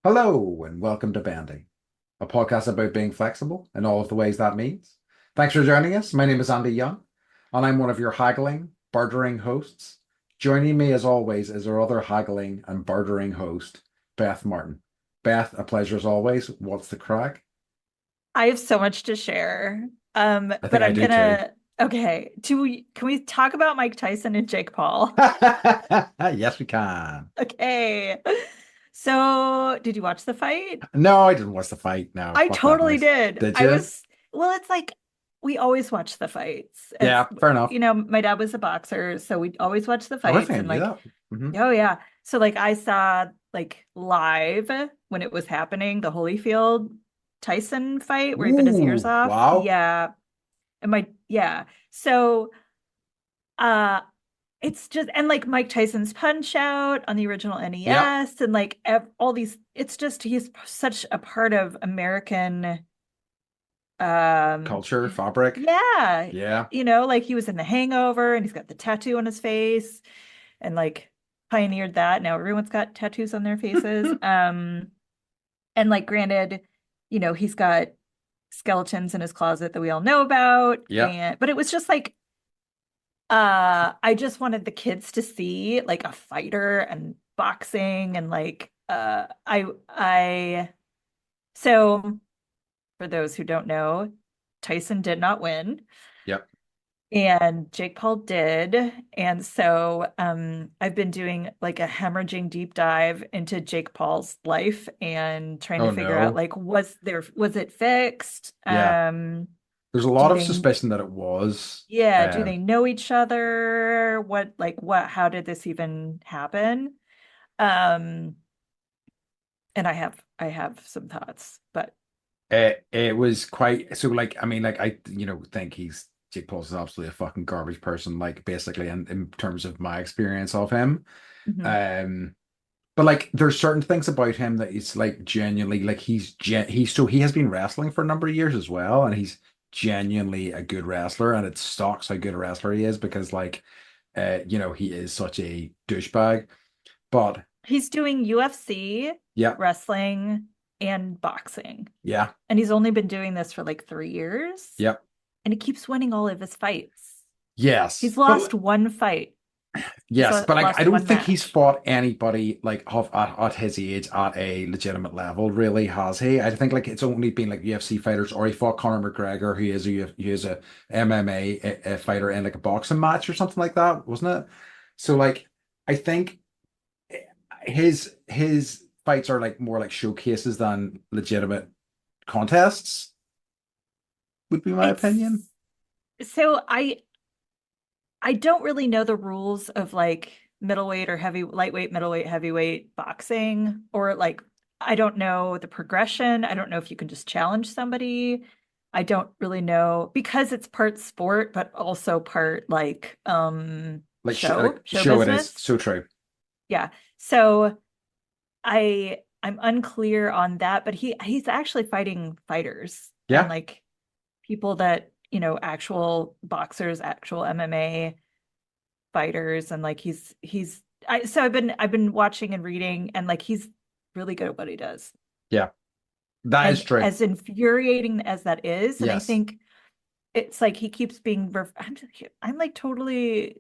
Hello and welcome to Bandy, a podcast about being flexible in all of the ways that means. Thanks for joining us. My name is Andy Young, and I'm one of your haggling, bartering hosts. Joining me, as always, is our other haggling and bartering host, Beth Martin. Beth, a pleasure as always. What's the crack? I have so much to share. I But think I I'm do too. gonna okay. Can we talk about Mike Tyson and Jake Paul? Yes, we can. Okay. So, did you watch the fight? No, I didn't watch the fight. No, I fuck that totally noise. did. Did you? Well, it's like we always watch the fights. As Yeah, fair enough. my dad was a boxer, so we always watch the Oh, I fights think I and knew like, that. Hmm. oh yeah. So like I saw like live when it was happening, the Holyfield Tyson fight where he bit his ears Ooh, off. wow. Yeah. Yeah. So uh it's just and like Mike Tyson's Punch Out on the original Yep. NES and like all these it's just he's such a part of American um Culture, fabric. yeah, Yeah. like he was in The Hangover and he's got the tattoo on his face and like pioneered that. Now everyone's got tattoos on their faces. And like granted, he's got skeletons in his closet that we all know about Yep. and but it was just like I just wanted the kids to see like a fighter and boxing and like I so for those who don't know, Tyson did not win Yep. and Jake Paul did. And so I've been doing like a hemorrhaging deep dive into Jake Paul's life and trying to Oh figure out no. like was it fixed? Yeah. There's a lot Do of they suspicion that it was. Yeah, do they know each other? How did this even happen? Um, and I have some thoughts, but it was quite so like I mean like I think he's Jake Paul's is absolutely a fucking garbage person, like basically in terms of my experience of him. mhm. Um but like there's certain things about him that he's like genuinely like he has been wrestling for a number of years as well, and he's genuinely a good wrestler, and it stocks how good a wrestler he is because like he is such a douchebag. But He's doing UFC, yeah, wrestling, and boxing. yeah, And he's only been doing this for like 3 years, yeah, and he keeps winning all of his fights. yes. He's lost But one fight. He's yes, but like I lost don't one think he's match. fought anybody like at his age at a legitimate level, really, has he? I think like it's only been like UFC fighters, or he fought Conor McGregor, who is a MMA fighter in like a boxing match or something like that, wasn't it? So like I think his fights are like more like showcases than legitimate contests, would be my opinion. It's so I don't really know the rules of like middleweight or lightweight, middleweight, heavyweight boxing, or like I don't know the progression. I don't know if you can just challenge somebody. I don't really know because it's part sport, but also part like show Show it is business. so true. Yeah. So I'm unclear on that, but he's actually fighting fighters and Yeah. like people that, actual boxers, actual MMA fighters and like I've been watching and reading and like he's really good at what he does. Yeah. That is And true. as infuriating as that is, and I Yes. think it's like he keeps being I'm like totally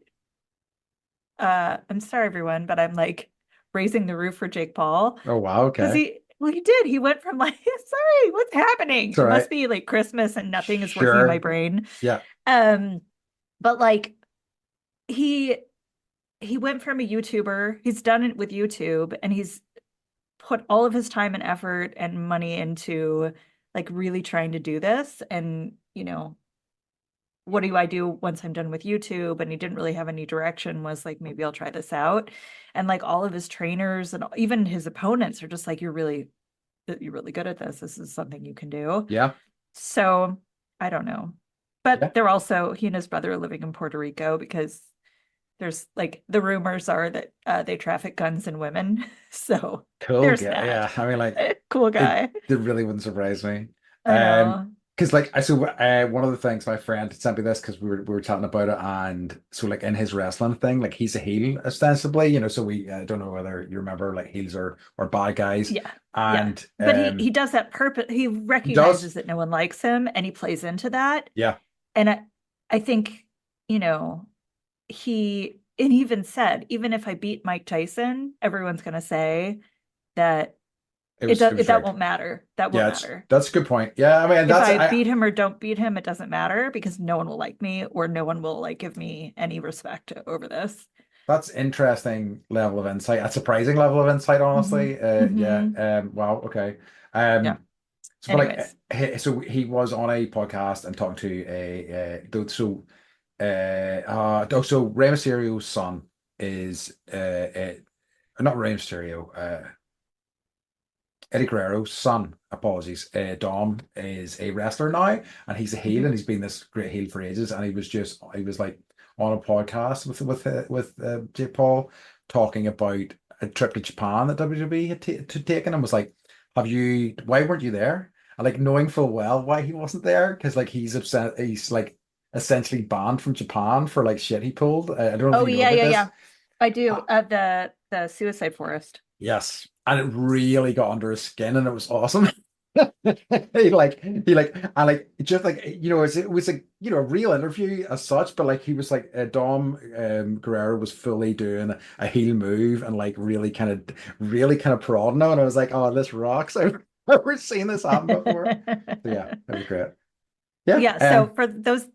I'm sorry everyone, but I'm like raising the roof for Jake Paul Oh wow, because okay. he did. He went from like, sorry, what's happening? It's all It right. must be like Christmas and nothing is working in my Sure. brain. Yeah. Um, but like he he went from a YouTuber, he's done it with YouTube, and he's put all of his time and effort and money into like really trying to do this. And, what do I do once I'm done with YouTube? And he didn't really have any direction, was like, maybe I'll try this out. And like all of his trainers and even his opponents are just like, you're really good at this. This is something you can do. Yeah. So I don't know. Yeah. But he and his brother are living in Puerto Rico because there's like the rumors are that they traffic guns and women. So Cool. there's Yeah. that. Yeah. I mean, like Cool it guy. it really wouldn't surprise me. I Um, know. because like one of the things my friend sent me this because we were chatting about it, and so like in his wrestling thing, like he's a heel ostensibly, so we don't know whether you remember like heels or bad guys, Yeah. Yeah. and But he does that purpose. He he does, recognizes that no one likes him and he plays into that. yeah, And I think, you know, he even said, even if I beat Mike Tyson, everyone's going to say that it was that rigged. won't matter. That won't Yeah, it's matter. that's a good point. Yeah, I mean If that's I I beat him or don't beat him, it doesn't matter because no one will like me or no one will like give me any respect over this. That's interesting level of insight. A surprising level of insight, Hmm. honestly. Yeah. Hmm. Wow. Okay. Yeah. So, but like, Anyways. so he was on a podcast and talking to so Rey Mysterio's son is not Rey Mysterio, Eddie Guerrero's son, apologies. Dom is a wrestler now, and he's a heel, Mhm. and he's been this great heel for ages. And he was like on a podcast with Jake Paul talking about a trip to Japan that WWE had taken, and was like, Why weren't you there?" And like knowing full well why he wasn't there, because like he's upset, he's like essentially banned from Japan for like shit he pulled. I don't know if Oh you know yeah, about yeah, this. yeah. I do. Uh, The Suicide Forest. Yes, and it really got under his skin, and it was awesome. He like I like just like it was a a real interview as such, but like he was like Dom Guerrero was fully doing a heel move and like really kind of prodding him, and I was like, oh, this rocks. I've never seen this happen before. So yeah, it was great. Yeah, Yeah, so for those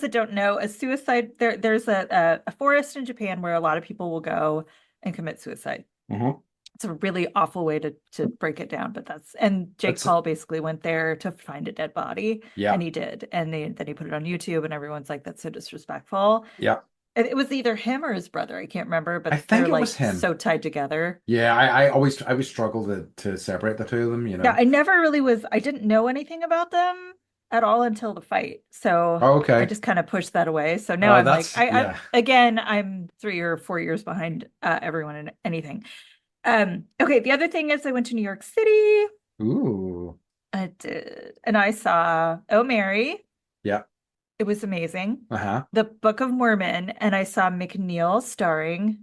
that don't know, a suicide there's a forest in Japan where a lot of people will go and commit suicide. mhm. It's a really awful way to break it down, but and Jake It's Paul basically went there to find a dead body, yeah, and he did. And then he put it on YouTube and everyone's like, that's so disrespectful. yeah. It was either him or his brother, I can't remember, I but they're think it was like him. so tied together. Yeah, I always struggle to separate the two of them, you Yeah, know. I never really was, I didn't know anything about them at all until the fight. So Oh, I okay. just kind of pushed that away. So now I'm like, That's I'm yeah. again, I'm 3 or 4 years behind everyone in anything. Okay, the other thing is I went to New York City. Ooh. I did, and I saw Oh Mary. Yeah. It was amazing. Uh-huh. The Book of Mormon, and I saw McNeil starring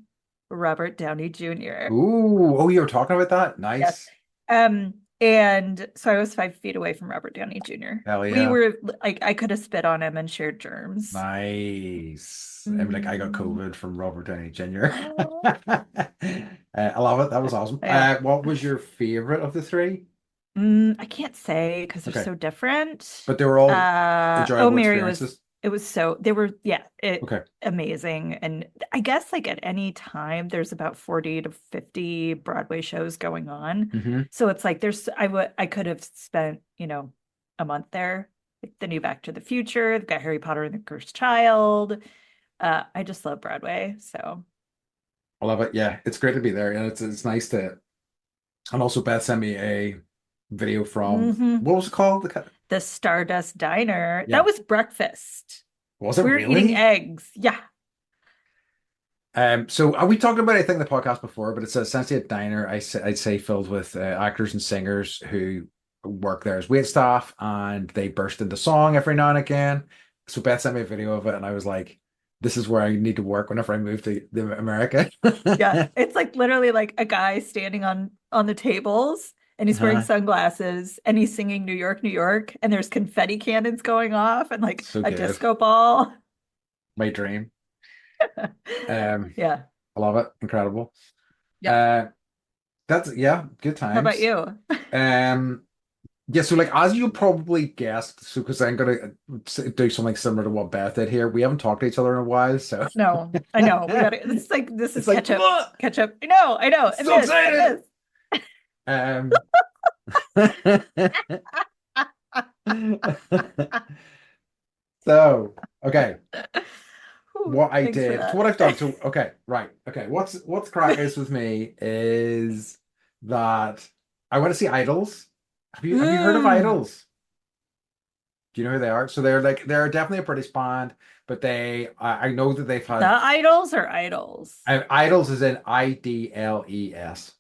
Robert Downey Jr. Ooh. Oh, you were talking about that? Yes. Nice. And so I was 5 feet away from Robert Downey Jr. Hell We yeah. were like, I could have spit on him and shared germs. Nice. I mean, like I got Mm. COVID from Robert Downey Jr. Oh, I love it. That was awesome. yeah. What was your favorite of the three? I can't say because they're Okay. so different. But they were all Oh enjoyable Mary was experiences. it was so they were yeah, it Okay. amazing. And I guess like at any time there's about 40 to 50 Broadway shows going on. Hmm. So it's like I could have spent, a month there. Like the new Back to the Future, they've got Harry Potter and the Cursed Child. I just love Broadway. So I love it. Yeah, it's great to be there. And it's nice to and also Beth sent me a video from mhm. what was it called? The Stardust Diner. That Yeah. was breakfast. Was it We were eating really? eggs. Yeah. So we talked about I think the podcast before, but it's essentially a diner. I'd say filled with actors and singers who work there as wait staff, and they burst into song every now and again. So Beth sent me a video of it, and I was like, "This is where I need to work whenever I move to America." Yeah, it's like literally like a guy standing on the tables and he's wearing Uh-huh. sunglasses and he's singing New York, New York, and there's confetti cannons going off and like So a good, disco ball. my dream. Um, Yeah. I love it, incredible. Yep. Uh, that's yeah, good How about times. you? Um, Yeah, so like as you probably guessed, so because I'm gonna do something similar to what Beth did here. We haven't talked to each other in a while, so No, I know. We gotta, it's like this is it's like, catch up. "Ugh, Catch up. I know. And so this, and excited. this. Um, so okay, Whew, what I thanks for did, so that. what I've done. So okay, right, okay. What's crack is with me is that I want to see Idols. Have you heard of Mm, Idols? Do you know who they are? So they're definitely a British band, but I know that they've the had idols or idols? Idols is in IDLES.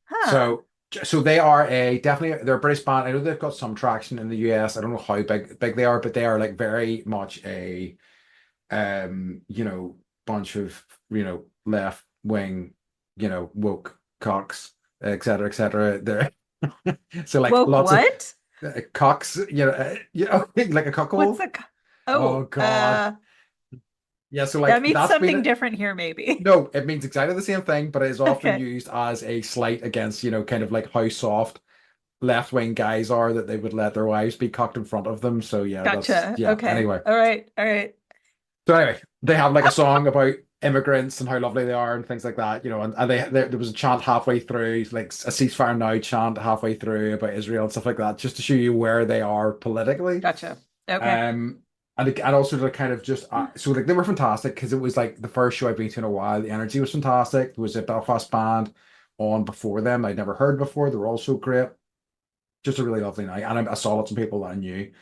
Huh. So So they are they're a British band. I know they've got some traction in the US. I don't know how big they are, but they are like very much a you know, bunch of, left wing, woke cocks, et cetera, et cetera. They're so like Woke lots of what? cocks, like a What's cuckold. the Oh Oh, God. Yeah, so that like means that's something been different here, maybe. no, it means exactly the same thing, but it is often Okay. used as a slight against, kind of like how soft left-wing guys are that they would let their wives be cocked in front of them. So yeah, that's Gotcha. yeah. Okay. Anyway. All right. All right. So anyway, they have like a song about immigrants and how lovely they are and things like that, and there was a chant halfway through, like a ceasefire now chant halfway through about Israel and stuff like that, just to show you where they are politically. Gotcha. Okay. Um, and also to kind of just so like they were fantastic because it was like the first show I've been to in a while. The energy was fantastic. There was a Belfast band on before them I'd never heard before. They were also great. Just a really lovely night, and I saw lots of people that I knew.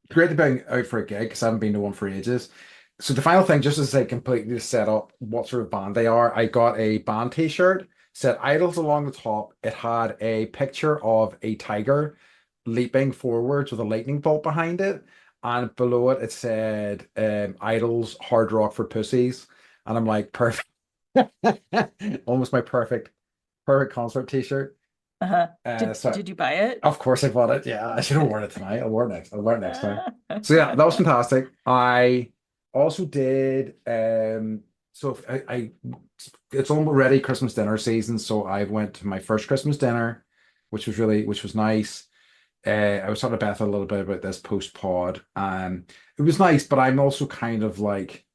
Great to be out for a gig because I haven't been to one for ages. So the final thing, just as I completely just set up what sort of band they are, I got a band t-shirt, said Idols along the top. It had a picture of a tiger leaping forwards with a lightning bolt behind it. And below it, it said Idols Hard Rock for Pussies. And I'm like, perfect. Almost my perfect concert t-shirt. Uh-huh. Did So did you buy it? of course I bought it. Yeah, I should have worn it tonight. I'll wear it next time. So yeah, that was fantastic. I also did so if it's already Christmas dinner season, so I went to my first Christmas dinner, which was nice. I was talking to Beth a little bit about this post pod. It was nice, but I'm also kind of like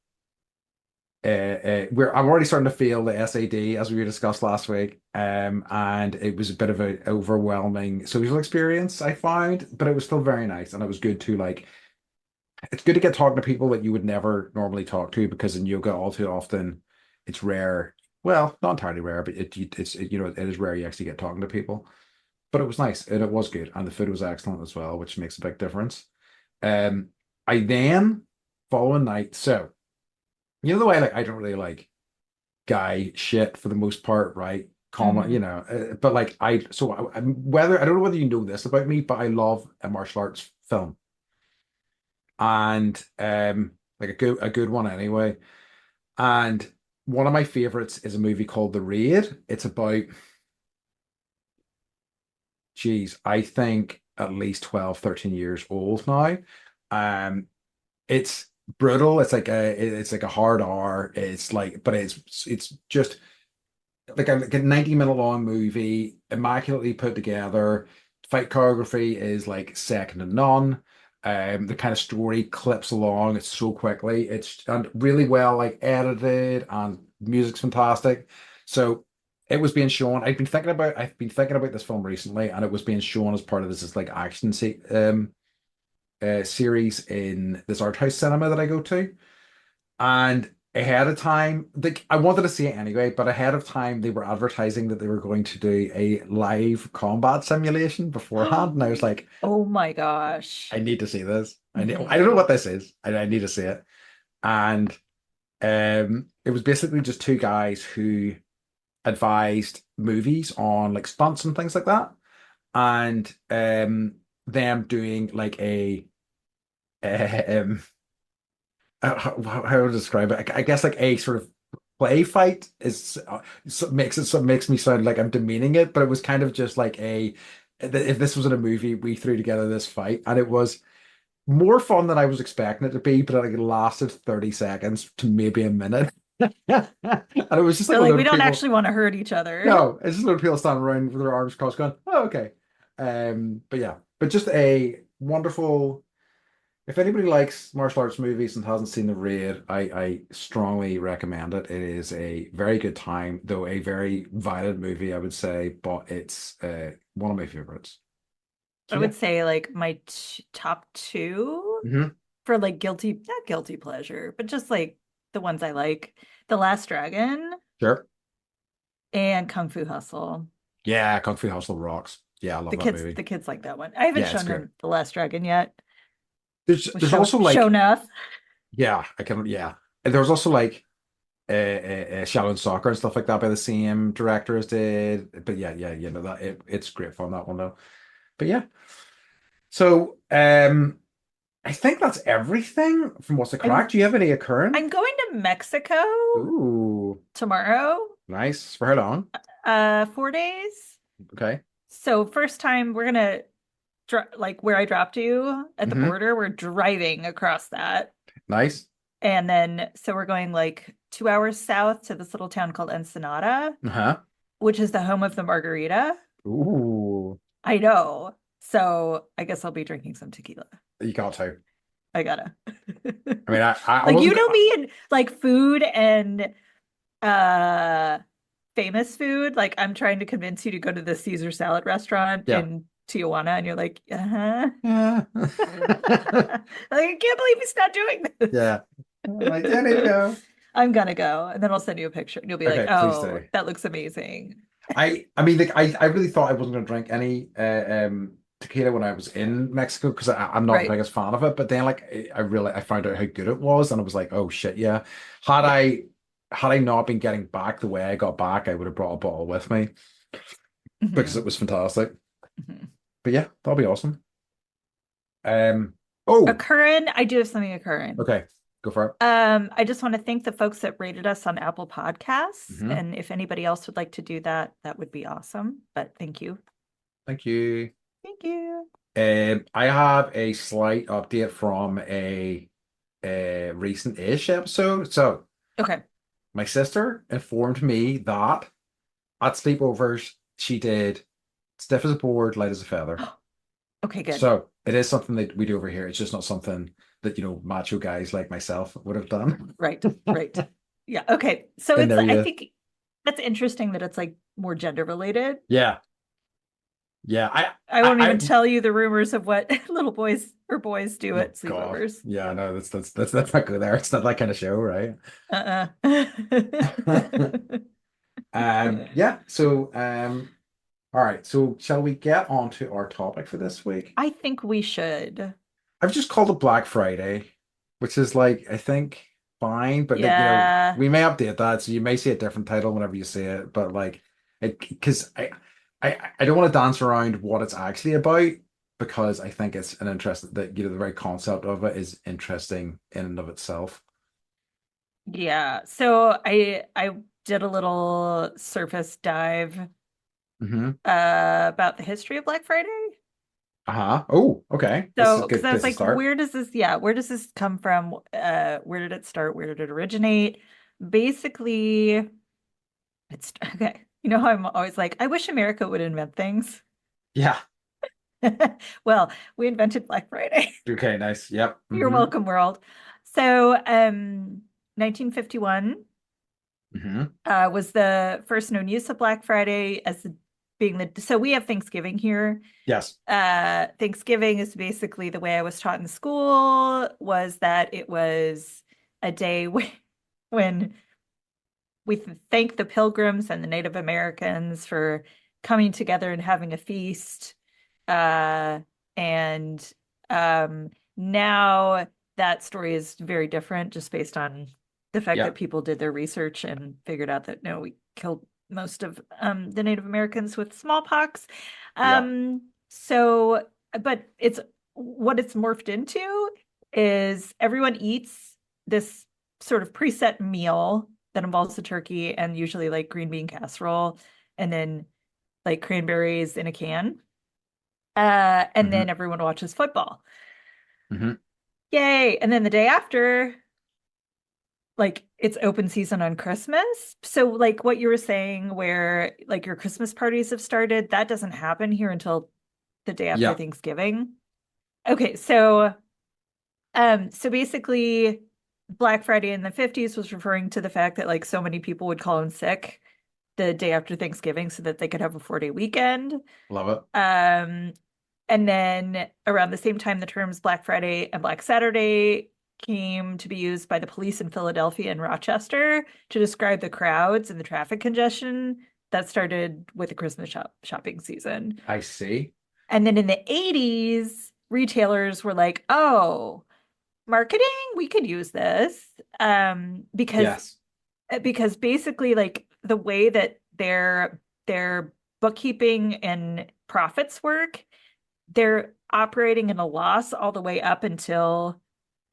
where I'm already starting to feel the SAD as we discussed last week. And it was a bit of an overwhelming social experience I found, but it was still very nice, and it was good to like. It's good to get talking to people that you would never normally talk to because in yoga, all too often, it's rare. Well, not entirely rare, but it is rare you actually get talking to people. But it was nice and it was good, and the food was excellent as well, which makes a big difference. Um, I then following night, so the way like I don't really like guy shit for the most part, right? Common, Hmm. but like whether I don't know whether you know this about me, but I love a martial arts film and like a good one anyway. And one of my favorites is a movie called The Raid. It's about, geez, I think at least 12, 13 years old now. Um, it's brutal. It's like a hard R. It's like, but it's just like a 90-minute long movie, immaculately put together. Fight choreography is like second to none. The kind of story clips along it so quickly. It's and really well like edited, and music's fantastic. So it was being shown. I've been thinking about this film recently, and it was being shown as part of this like series in this art house cinema that I go to. And ahead of time, like I wanted to see it anyway, but ahead of time they were advertising that they were going to do a live combat simulation beforehand, and I was like, Oh my gosh. I need to see this. I don't know Hmm. what this is. I need to see it. And it was basically just two guys who advised movies on like stunts and things like that, and them doing like a um how to describe it? I guess like a sort of play fight is makes me sound like I'm demeaning it, but it was kind of just like if this was in a movie, we threw together this fight, and it was more fun than I was expecting it to be, but it lasted 30 seconds to maybe a minute. And it was just like They're a like, load we of don't people. actually want to hurt each other. No, it's just a load of people standing around with their arms crossed going, oh, okay. But yeah, but just a wonderful. If anybody likes martial arts movies and hasn't seen The Raid, I strongly recommend it. It is a very good time, though a very violent movie, I would say, but it's one of my favorites. I So yeah. would say like my t top two Hmm. for like not guilty pleasure, but just like the ones I like. The Last Dragon Sure. and Kung Fu Hustle. Yeah, Kung Fu Hustle rocks. Yeah, I love that movie. The kids like that one. I haven't Yeah, it's shown great. them The Last Dragon yet. There's With there's also show like enough. yeah, I can yeah. And there's also like Shadow and Soccer and stuff like that by the same director as did. But yeah, you know that it's great fun that one though. But yeah, so I think that's everything from what's the I'm crack. Do you have any occurring? I'm going to Mexico Ooh, tomorrow. nice. For how long? 4 days. Okay. So first time we're gonna like where I dropped you at the Hmm. border, we're driving across that. Nice. And then so we're going like 2 hours south to this little town called Ensenada, Uh-huh. which is the home of the margarita. Ooh, I know. So I guess I'll be drinking some tequila. you got to. I gotta. I mean, I Like you wasn't. know me and like food and uh famous food. Like I'm trying to convince you to go to the Caesar salad restaurant Yeah. in Tijuana, and you're like, uh-huh. Yeah. Like, I can't believe he's not doing this. Yeah. I'm like, yeah, I need to go. I'm gonna go, and then I'll send you a picture, and you'll be like, Okay, please "Oh, do. that looks amazing." I mean, like, I really thought I wasn't going to drink any tequila when I was in Mexico because I'm not the Right. biggest fan of it. But then, like, I found out how good it was, and I was like, oh shit, yeah. Had Yeah. I had I not been getting back the way I got back, I would have brought a bottle with me because Hmm. it was fantastic. Hmm. But yeah, that'll be awesome. Um, oh, Occurring, I do have something occurring. okay, go for it. I just want to thank the folks that rated us on Apple Podcasts, Hmm. and if anybody else would like to do that, that would be awesome. But thank you. Thank you. Thank you. I have a slight update from a recent-ish episode. So. Okay. My sister informed me that at sleepovers she did stiff as a board, light as a feather. Okay, good. So it is something that we do over here. It's just not something that, macho guys like myself would have done. Right, right. Yeah, okay. So And it's there I you, think that's interesting that it's like more gender related. yeah, yeah. I I, won't even I, tell you the rumors of what little boys or boys do oh at God, sleepovers. yeah, no, that's not good there. It's not that kind of show, right? Uh-uh. Yeah. So, all right. So, shall we get on to our topic for this week? I think we should. I've just called it Black Friday, which is like I think fine, but like Yeah. we may update that, so you may see a different title whenever you say it. But like, because I don't want to dance around what it's actually about because I think it's an interest that the very concept of it is interesting in and of itself. Yeah. So I did a little surface dive Hmm. about the history of Black Friday. Uh-huh. Oh, okay. This is a So, because good I was place to like, start. where does this come from? Where did it start? Where did it originate? Basically, it's okay. You know how I'm always like, I wish America would invent things. Yeah. Well, we invented Black Friday. Okay, nice. Yep. You're Hmm. welcome, world. So, 1951 Hmm. was the first known use of Black Friday as being so we have Thanksgiving here. Yes. Thanksgiving is basically the way I was taught in school was that it was a day when we thank the Pilgrims and the Native Americans for coming together and having a feast. Uh, and now that story is very different, just based on the fact Yeah. that people did their research and figured out that no, we killed most of the Native Americans with smallpox. Yeah. So, but it's what it's morphed into is everyone eats this sort of preset meal that involves the turkey and usually like green bean casserole and then like cranberries in a can. And Hmm. then everyone watches football. Hmm. Yay. And then the day after, like it's open season on Christmas. So like what you were saying where like your Christmas parties have started, that doesn't happen here until the day after Yeah. Thanksgiving. Okay, so basically Black Friday in the 50s was referring to the fact that like so many people would call in sick the day after Thanksgiving so that they could have a 4-day weekend. Love it. Um, and then around the same time, the terms Black Friday and Black Saturday came to be used by the police in Philadelphia and Rochester to describe the crowds and the traffic congestion that started with the Christmas shopping season. I see. And then in the 80s, retailers were like, oh, marketing, we could use this because Yes. because basically like the way that their bookkeeping and profits work, they're operating in a loss all the way up until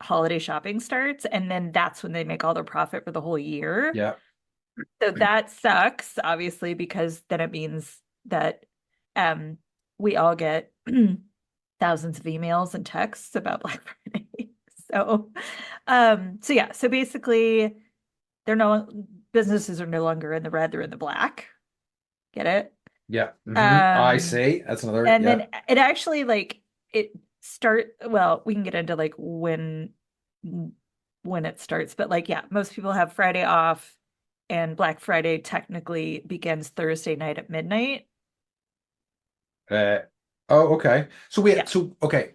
holiday shopping starts, and then that's when they make all their profit for the whole year. Yeah. So that sucks, obviously, because then it means that um we all get thousands of emails and texts about Black Friday. So so yeah, so basically they're no businesses are no longer in the red, they're in the black. Get it? Yeah. I Um see. That's another. and Yeah. then it actually like it start well, we can get into like when it starts, but like yeah, most people have Friday off and Black Friday technically begins Thursday night at midnight. Uh, oh, okay. So wait. Yeah. So okay.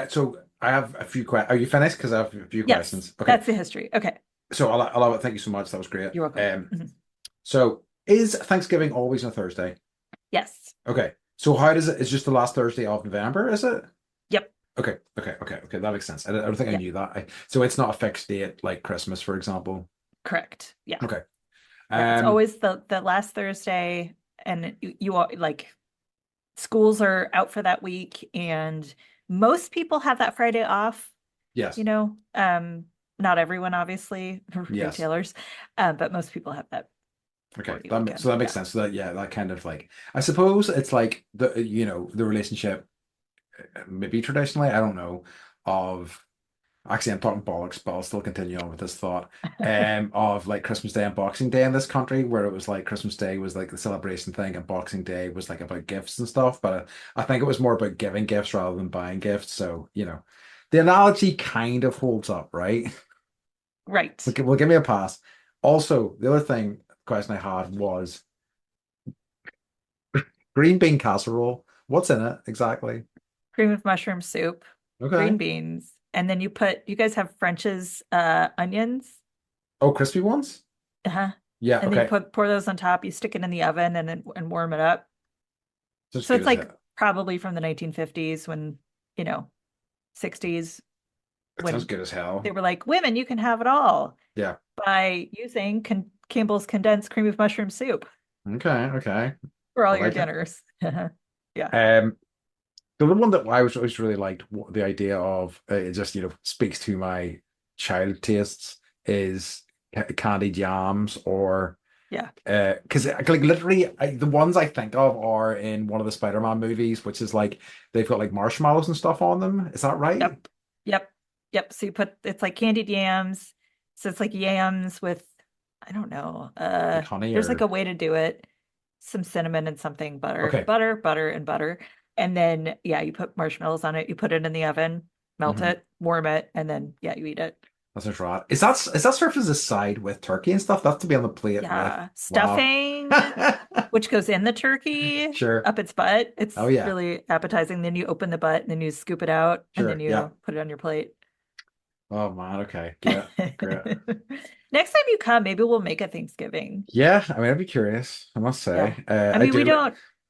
So I have a few questions. Are you finished? Because I have a few Yes. questions. Okay. That's the history. Okay. So I love it. Thank you so much. That was great. You're welcome. Mhm. So is Thanksgiving always on a Thursday? Yes. Okay. So how does it? It's just the last Thursday of November, is it? Yep. Okay. That makes sense. I don't think I Yeah. knew that. So it's not a fixed date like Christmas, for example. Correct. Yeah. Okay. Yeah. It's Um. always the last Thursday, and you all like schools are out for that week, and most people have that Friday off, you Yes. know. Not everyone, obviously, Yes. retailers, but most people have that Okay. 4-day So weekend. that makes Yeah. sense. So that yeah, that kind of like I suppose it's like the relationship maybe traditionally I don't know of. Actually, I'm talking bollocks, but I'll still continue on with this thought. Of like Christmas Day and Boxing Day in this country, where it was like Christmas Day was like the celebration thing, and Boxing Day was like about gifts and stuff. But I think it was more about giving gifts rather than buying gifts. So, the analogy kind of holds up, right? Right. Well, give me a pass. Also, the other question I had was green bean casserole. What's in it exactly? Cream of mushroom soup, green Okay. beans, and then you guys have French's onions. Oh, crispy ones? Uh-huh. Yeah, And then you okay. pour those on top, you stick it in the oven and warm it up. Just So good it's as like hell. probably from the 1950s when, you know, 60s It sounds when good as they hell. were like, women, you can have it all Yeah. by using Campbell's condensed cream of mushroom soup Okay. for I all your like it. dinners. Yeah. Um, the one that I was always really liked the idea of it just speaks to my child tastes is candied yams or Yeah. because like literally the ones I think of are in one of the Spider-Man movies, which is like they've got like marshmallows and stuff on them. Is that right? Yep. Yep. Yep. So you put it's like candied yams. So it's like yams with I don't know. Like honey There's like or a way to do it. Some cinnamon and something butter. okay. Butter and butter. And then yeah, you put marshmallows on it, you put it in the oven, melt hmm it, warm it, and then yeah, you eat it. That's just right. Is that served as a side with turkey and stuff? That's to be on the plate with Yeah. wow. Stuffing, which goes in the turkey Sure. up its butt. Oh It's yeah. really appetizing. Then you open the butt and then you scoop it out and then Sure. Yeah. you put it on your plate. Oh man. Okay. Great. Great. Next time you come, maybe we'll make a Thanksgiving. Yeah, I mean, I'd be curious, I must Yeah. say. I I mean, do.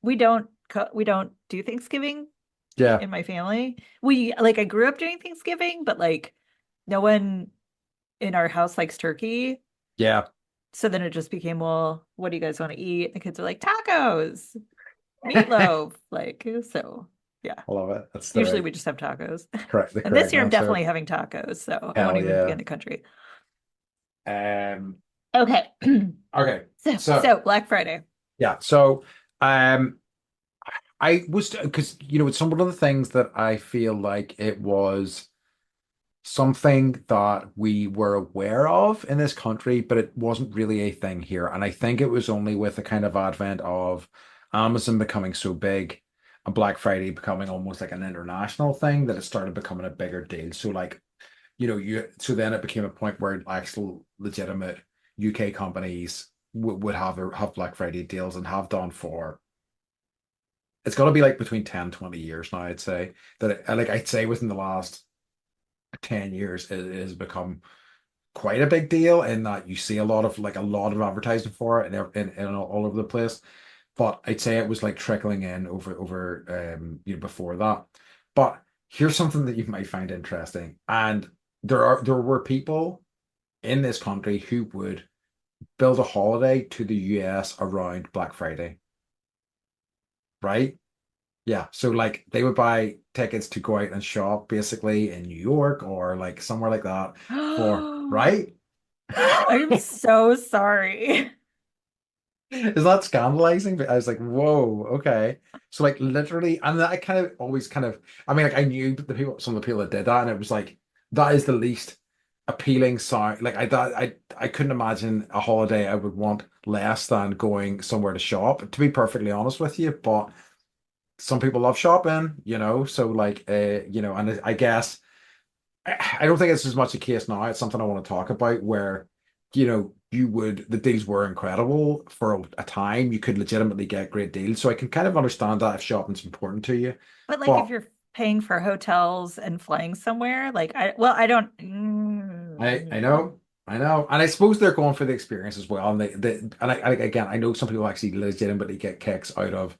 we don't do Thanksgiving Yeah, in my family. We like I grew up doing Thanksgiving, but like no one in our house likes turkey. yeah, So then it just became, well, what do you guys want to eat? The kids are like tacos, I meatloaf, like so. Yeah. love it. That's the Usually right, we just have tacos. the And this correct year I'm definitely answer. having tacos, so I won't Hell even be yeah. in the country. Um, Okay. okay, So, so so Black Friday. yeah, so um, I was because it's some one of the things that I feel like it was something that we were aware of in this country, but it wasn't really a thing here. And I think it was only with the kind of advent of Amazon becoming so big and Black Friday becoming almost like an international thing that it started becoming a bigger deal. So like, so then it became a point where actual legitimate UK companies would have Black Friday deals and have done for it's got to be like between 10 and 20 years now, I'd say that like I'd say within the last 10 years it has become quite a big deal in that you see a lot of advertising for it and all over the place. But I'd say it was like trickling in over before that. But here's something that you might find interesting. And there were people in this country who would build a holiday to the US around Black Friday, right? Yeah. So like they would buy tickets to go out and shop basically in New York or like somewhere like that for, right? I'm so sorry. Is that scandalizing? But I was like, whoa, okay. So like literally, and I kind of always kind of, I mean, like I knew the people, some of the people that did that, and it was like that is the least appealing sound. Like I thought, I couldn't imagine a holiday I would want less than going somewhere to shop. To be perfectly honest with you, but some people love shopping, So like, and I guess. I don't think it's as much a case now. It's something I want to talk about where, the deals were incredible for a time. You could legitimately get great deals. So I can kind of understand that if shopping's important to you. But like if But you're paying for hotels and flying somewhere, like I don't I know, I know. And I suppose they're going for the experience as well. And again, I know some people actually legitimately get kicks out of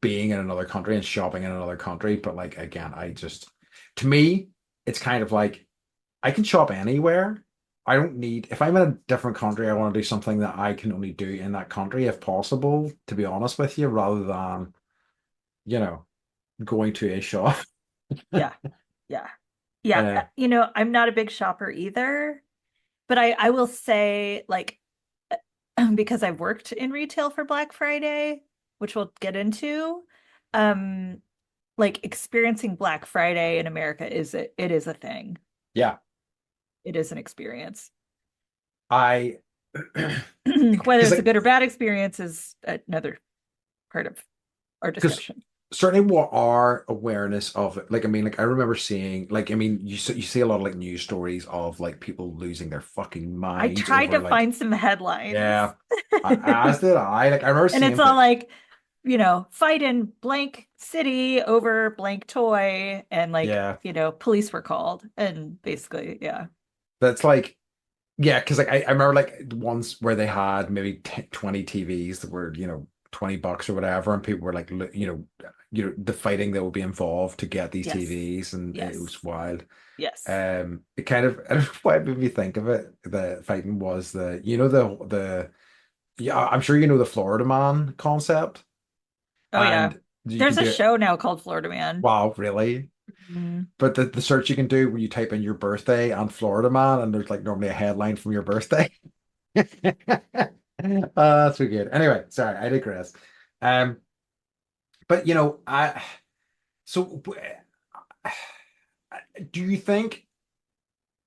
being in another country and shopping in another country. But like, again, to me, it's kind of like, I can shop anywhere. I don't need, if I'm in a different country, I want to do something that I can only do in that country if possible, to be honest with you, rather than, you know, going to a shop. yeah. Yeah. Yeah. Uh, I'm not a big shopper either, but I will say like because I've worked in retail for Black Friday, which we'll get into, um like experiencing Black Friday in America it is a thing. yeah, It is an experience. I, Whether because it's a like, good or bad experience is another part of our because discussion. certainly what our awareness of it, like, I mean, like, I remember seeing, like, I mean, you see a lot of like news stories of like people losing their fucking I minds tried over to like, find some headlines. yeah, as did I. Like, I remember And it's seeing, all but like, fight in blank city over blank toy. And like, yeah, police were called. And basically, yeah. that's like, yeah, because like I remember like ones where they had maybe 20 TVs that were, $20 or whatever, and people were like, the fighting that would be involved to get these Yes. TVs, and it Yes. was wild. Yes. It kind of, I don't know why it made me think of it. The fighting was yeah, I'm sure you know the Florida Man concept, Oh, yeah. and you There's can a do it. show now called Florida Man. Wow, really? Mm. But the search you can do where you type in your birthday and Florida Man, and there's like normally a headline from your birthday. That's so good. Anyway, sorry, I digress. Um, but so do you think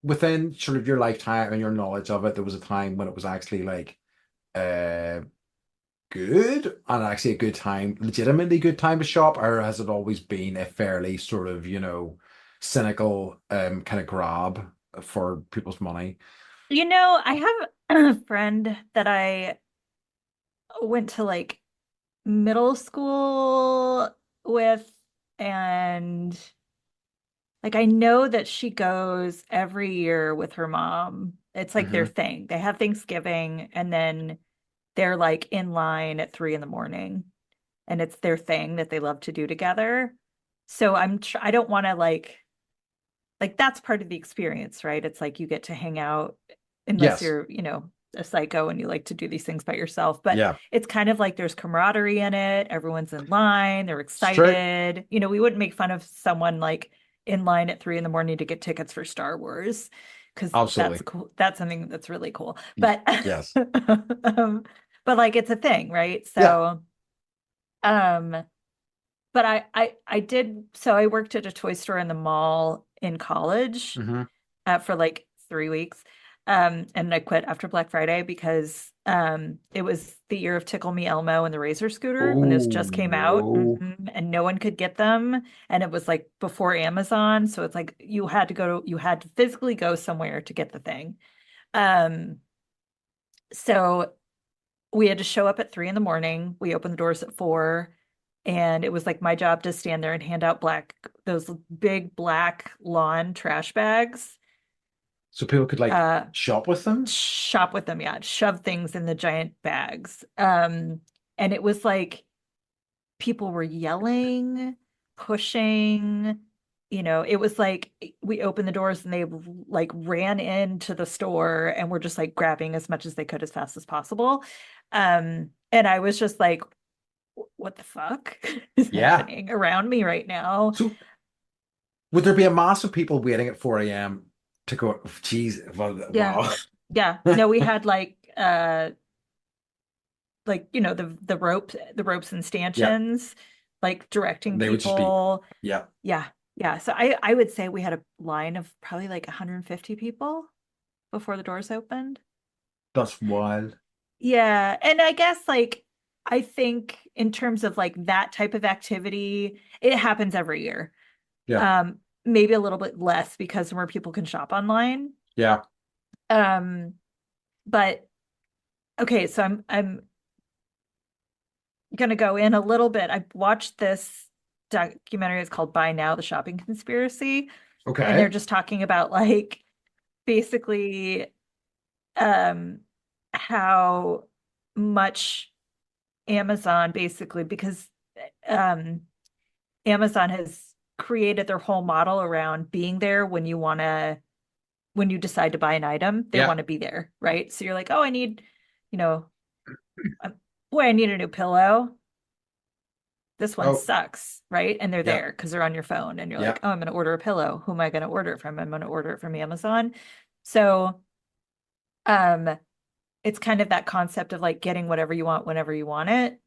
within sort of your lifetime and your knowledge of it, there was a time when it was actually like uh good and actually a good time, legitimately good time to shop, or has it always been a fairly sort of, cynical kind of grab for people's money? I have a friend that I went to like middle school with, and like I know that she goes every year with her mom. It's like their Hmm. thing. They have Thanksgiving and then they're like in line at 3 in the morning, and it's their thing that they love to do together. So I don't want to like that's part of the experience, right? It's like you get to hang out unless Yes. you're, a psycho and you like to do these things by yourself. But Yeah. it's kind of like there's camaraderie in it. Everyone's in line, they're Straight. excited. We wouldn't make fun of someone like in line at 3 in the morning to get tickets for Star Wars because that's Absolutely. cool. That's something that's really cool. But Yes. um, but like it's a thing, right? Yeah. Um, but I did so I worked at a toy store in the mall in college Hmm. for like 3 weeks. And I quit after Black Friday because it was the year of Tickle Me Elmo and the Razor Scooter when those Oh just came out. no. And no one could get them. And it was like before Amazon. So it's like you had to physically go somewhere to get the thing. Um, so we had to show up at 3 in the morning. We opened the doors at 4. And it was like my job to stand there and hand out those big black lawn trash bags. So people could like Uh, shop with them? Shop with them, yeah, shove things in the giant bags. And it was like people were yelling, pushing, it was like we opened the doors and they like ran into the store and were just like grabbing as much as they could as fast as possible. And I was just like, what the fuck is Yeah. happening around me right now? So would there be a mass of people waiting at 4 a.m. to go, geez, well, Yeah. wow. Yeah. No, we had like the ropes and Yeah. stanchions, like directing They would just be, people. yeah, Yeah. Yeah. So I would say we had a line of probably like 150 people before the doors opened. that's wild. Yeah. And I guess like I think in terms of like that type of activity, it happens every year. Yeah. Maybe a little bit less because more people can shop online. Yeah. Um, but okay, so I'm gonna go in a little bit. I watched this documentary. It's called Buy Now, The Shopping Conspiracy, and they're Okay. just talking about like basically um how much Amazon basically because um Amazon has created their whole model around being there when you decide to buy an item, they Yeah. want to be there, right? So you're like, oh, I need, you know, um, boy, I need a new pillow. This one Oh, sucks, right? And they're yeah. there because they're on your phone and you're Yeah. like, oh, I'm going to order a pillow. Who am I going to order it from? I'm going to order it from Amazon. So, um, it's kind of that concept of like getting whatever you want whenever you want it,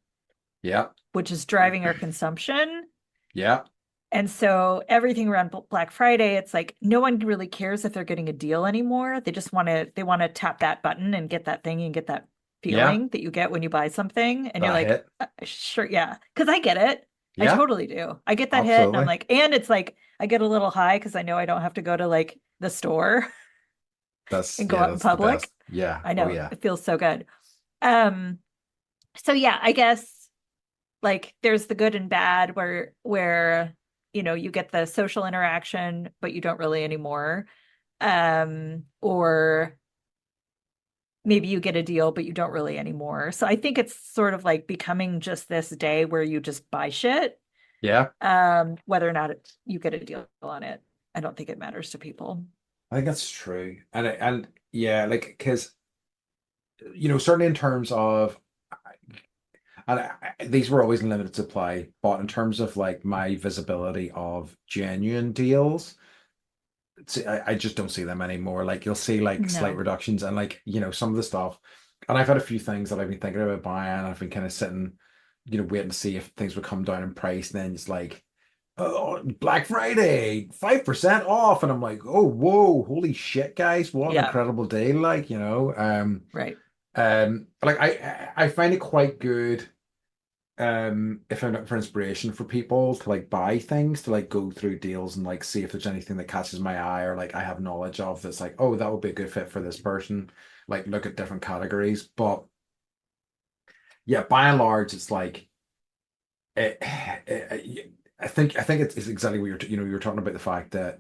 Yeah. which is driving our consumption. Yeah. And so everything around Black Friday, it's like no one really cares if they're getting a deal anymore. They want to tap that button and get that thing and get that Yeah. feeling that you get when you buy something. And you're That like, hit. sure, yeah. Because I get it. I Yeah. totally do. I get that hit and I'm Absolutely. like, and it's like I get a little high because I know I don't have to go to like the store and go Yeah, out in that's the public. best. Yeah. I Oh know yeah. it feels so good. Um, so yeah, I guess like there's the good and bad where you get the social interaction but you don't really anymore, or maybe you get a deal but you don't really anymore. So I think it's sort of like becoming just this day where you just buy shit, Yeah. whether or not you get a deal on it. I don't think it matters to people. I think that's true. And yeah, like because certainly in terms of these were always in limited supply, but in terms of like my visibility of genuine deals, I just don't see them anymore. Like you'll see like slight No. reductions and like, some of the stuff. And I've had a few things that I've been thinking about buying. I've been kind of sitting, waiting to see if things would come down in price. And then it's like, oh, Black Friday, 5% off. And I'm like, oh, whoa, holy shit, guys, what an Yeah, incredible day. Like, right. like I find it quite good if I'm looking for inspiration for people to like buy things, to like go through deals and like see if there's anything that catches my eye or like I have knowledge of that's like, oh, that would be a good fit for this person. Like look at different categories. But yeah, by and large, it's like I think it's exactly what you're talking about the fact that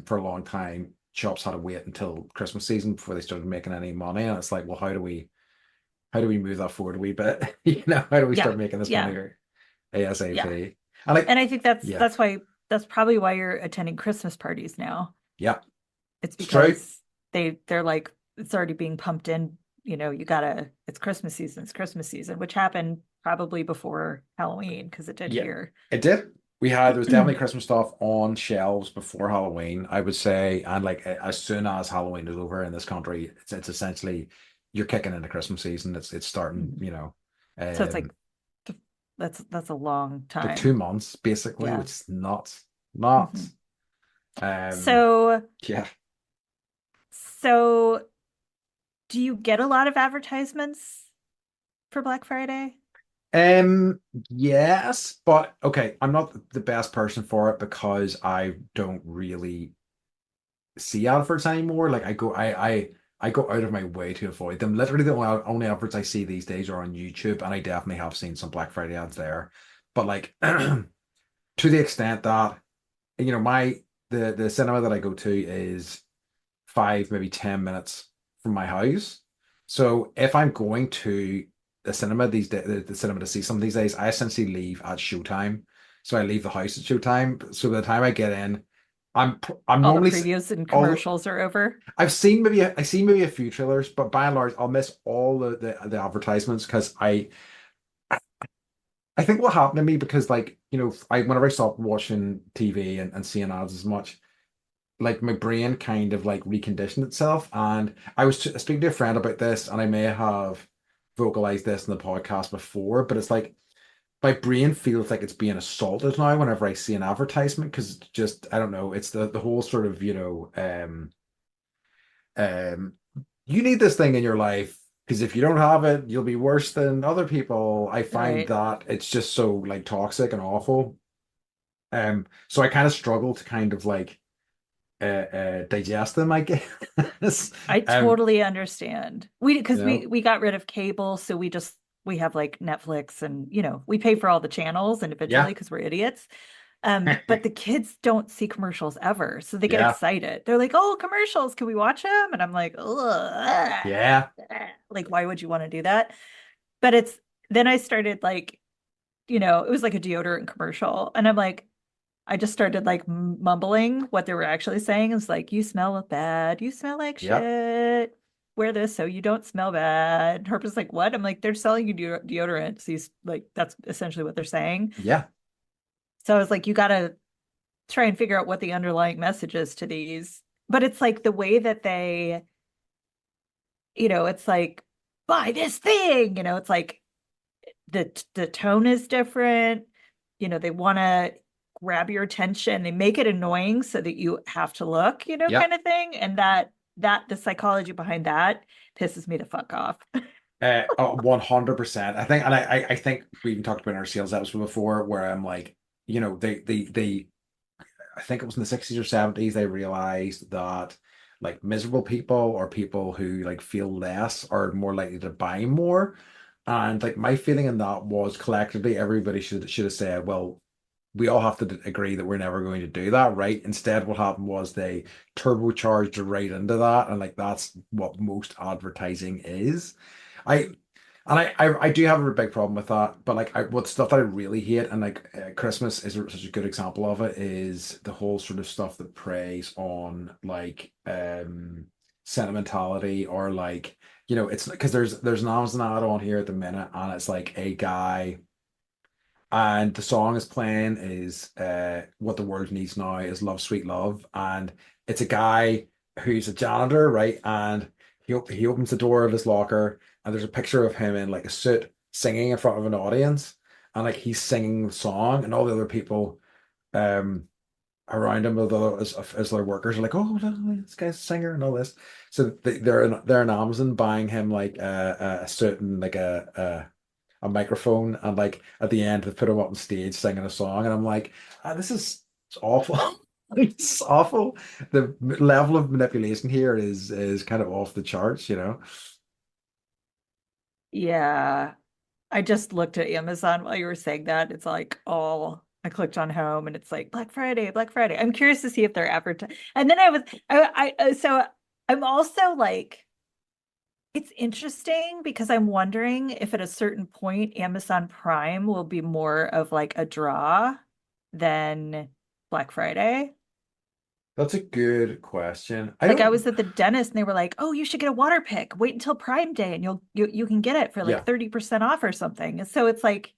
for a long time shops had to wait until Christmas season before they started making any money. And it's like, well, how do we move that forward a wee bit? How do we Yeah, start making this yeah, money yeah. ASAP? And like, And I think that's yeah, that's why that's probably why you're attending Christmas parties now. yeah, It's it's true. because they're like it's already being pumped in, you gotta it's Christmas season, which happened probably before Halloween because it did Yeah, here. it did. There was definitely Christmas stuff on shelves before Halloween, I would say, and like as soon as Halloween is over in this country, it's essentially you're kicking into Christmas season. It's starting, Mhm. So it's like um, th- that's a long like 2 months basically, Yeah. which is nuts, nuts. Mhm. Um, So yeah. so do you get a lot of advertisements for Black Friday? Yes, but okay, I'm not the best person for it because I don't really see adverts anymore. Like I go out of my way to avoid them. Literally, the only adverts I see these days are on YouTube, and I definitely have seen some Black Friday ads there. But like to the extent that my the cinema that I go to is 5 maybe 10 minutes from my house. So if I'm going to the cinema these days, the cinema to see some of these days, I essentially leave at showtime. So I leave the house at showtime. So by the time I get in, I'm All the normally previews and all commercials are over. I've seen maybe a few trailers, but by and large, I'll miss all the advertisements because I think what happened to me because like I whenever I stopped watching TV and seeing ads as much, like my brain kind of like reconditioned itself. And I was speaking to a friend about this, and I may have vocalized this in the podcast before, but it's like my brain feels like it's being assaulted now whenever I see an advertisement because it's just I don't know, it's the whole sort of um you need this thing in your life because if you don't have it, you'll be worse than other people. I find Right. that it's just so like toxic and awful. So I kind of struggle to kind of like digest them, I guess. I Um, totally understand. We you because know, we got rid of cable, so we have like Netflix and we pay for all the channels individually yeah, because we're idiots. But the kids don't see commercials ever, so they get yeah, excited. They're like, "Oh, commercials, can we watch them?" And I'm like, "Ugh, yeah, like, why would you want to do that?" But then I started like, it was like a deodorant commercial, and I'm like, I just started like mumbling what they were actually saying. It's like, you smell bad. You smell like yeah, shit. Wear this so you don't smell bad. Herbert's like, what? I'm like, they're selling you deodorant. So he's like, that's essentially what they're saying. yeah, So I was like, you got to try and figure out what the underlying message is to these. But it's like the way that it's like, buy this thing. It's like the tone is different. They want to grab your attention. They make it annoying so that you have to look, yeah. kind of thing. And that the psychology behind that pisses me the fuck off. 100%. I think, and I think we even talked about in our sales episode before, where I'm like, they I think it was in the 60s or 70s, they realized that like miserable people or people who like feel less are more likely to buy more. And like my feeling in that was collectively everybody should have said, well, we all have to agree that we're never going to do that, right? Instead, what happened was they turbocharged right into that, and like that's what most advertising is. I I do have a big problem with that, but like what stuff that I really hate, and like Christmas is such a good example of it, is the whole sort of stuff that preys on like sentimentality or like it's because there's an Amazon ad on here at the minute, and it's like a guy and the song is playing is What the World Needs Now is Love Sweet Love, and it's a guy who's a janitor, right? And he opens the door of his locker and there's a picture of him in like a suit singing in front of an audience, and like he's singing the song and all the other people um around him as their workers are like, oh no, this guy's a singer and all this. So they're in Amazon buying him like a suit and like a microphone, and like at the end they put him up on stage singing a song, and I'm like, this is it's awful. It's awful. The level of manipulation here is kind of off the charts. Yeah. I just looked at Amazon while you were saying that. It's like all I clicked on home and it's like Black Friday, Black Friday. I'm curious to see if they're advertising. And then so I'm also like, it's interesting because I'm wondering if at a certain point Amazon Prime will be more of like a draw than Black Friday. That's a good question. I Like I don't. was at the dentist and they were like, "Oh, you should get a water pick. Wait until Prime Day and you can get it for like Yeah, 30% off or something." And so it's like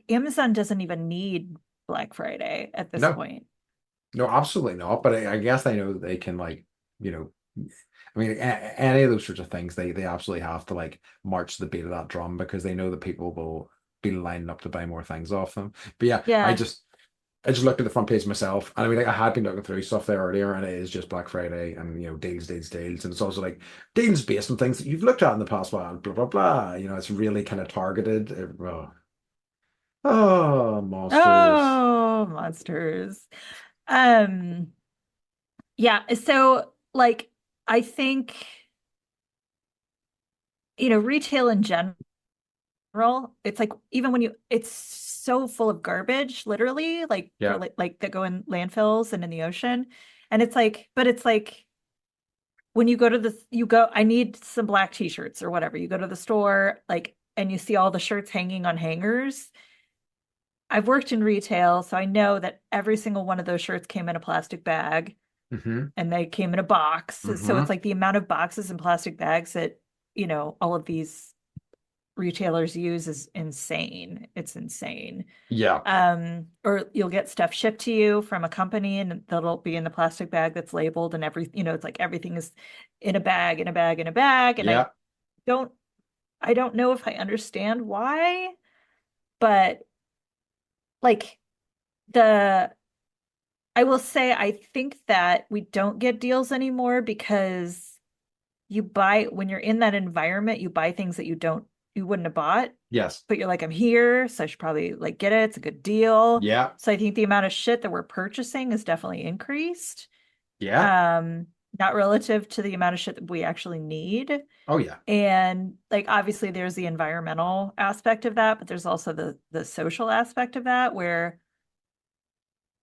Amazon doesn't even need Black Friday at this no, point. no, absolutely not. But I guess I know that they can like you know. I mean, any of those sorts of things, they absolutely have to like march the beat of that drum because they know that people will be lining up to buy more things off them. But yeah, Yeah. I just looked at the front page myself, and I mean, like I had been looking through stuff there earlier, and it is just Black Friday, and deals, deals, deals, and it's also like deals based on things that you've looked at in the past while, blah blah blah. It's really kind of targeted. Oh, monsters. Oh, monsters. Um, yeah, so like I think, retail in general, it's like even when it's so full of garbage, literally, like for Yeah, like that go in landfills and in the ocean. And but it's like when you go to I need some black t-shirts or whatever. You go to the store, like, and you see all the shirts hanging on hangers. I've worked in retail, so I know that every single one of those shirts came in a plastic bag Mm-hmm. and they came in a box. So it's Mm-hmm. like the amount of boxes and plastic bags that, all of these retailers use is insane. It's insane. Yeah. Or you'll get stuff shipped to you from a company and that'll be in the plastic bag that's labeled and it's like everything is in a bag, in a bag, in a bag. And Yeah. don't, I don't know if I understand why, but like the, I will say, I think that we don't get deals anymore because when you're in that environment, you buy things that you wouldn't have bought, Yes. but you're like, I'm here, so I should probably like get it. It's a good deal. Yeah. So I think the amount of shit that we're purchasing is definitely increased. Yeah. Um, Not relative to the amount of shit that we actually need. Oh yeah. And like obviously there's the environmental aspect of that, but there's also the social aspect of that where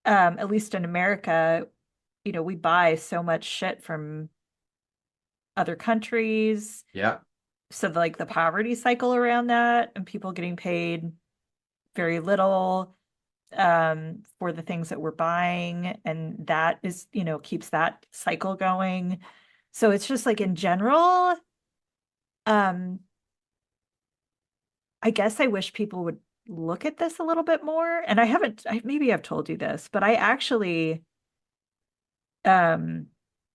at least in America, we buy so much shit from other countries. Yeah. So like the poverty cycle around that and people getting paid very little for the things that we're buying, and that is, keeps that cycle going. So it's just like in general, um, I guess I wish people would look at this a little bit more. And maybe I've told you this, but I actually um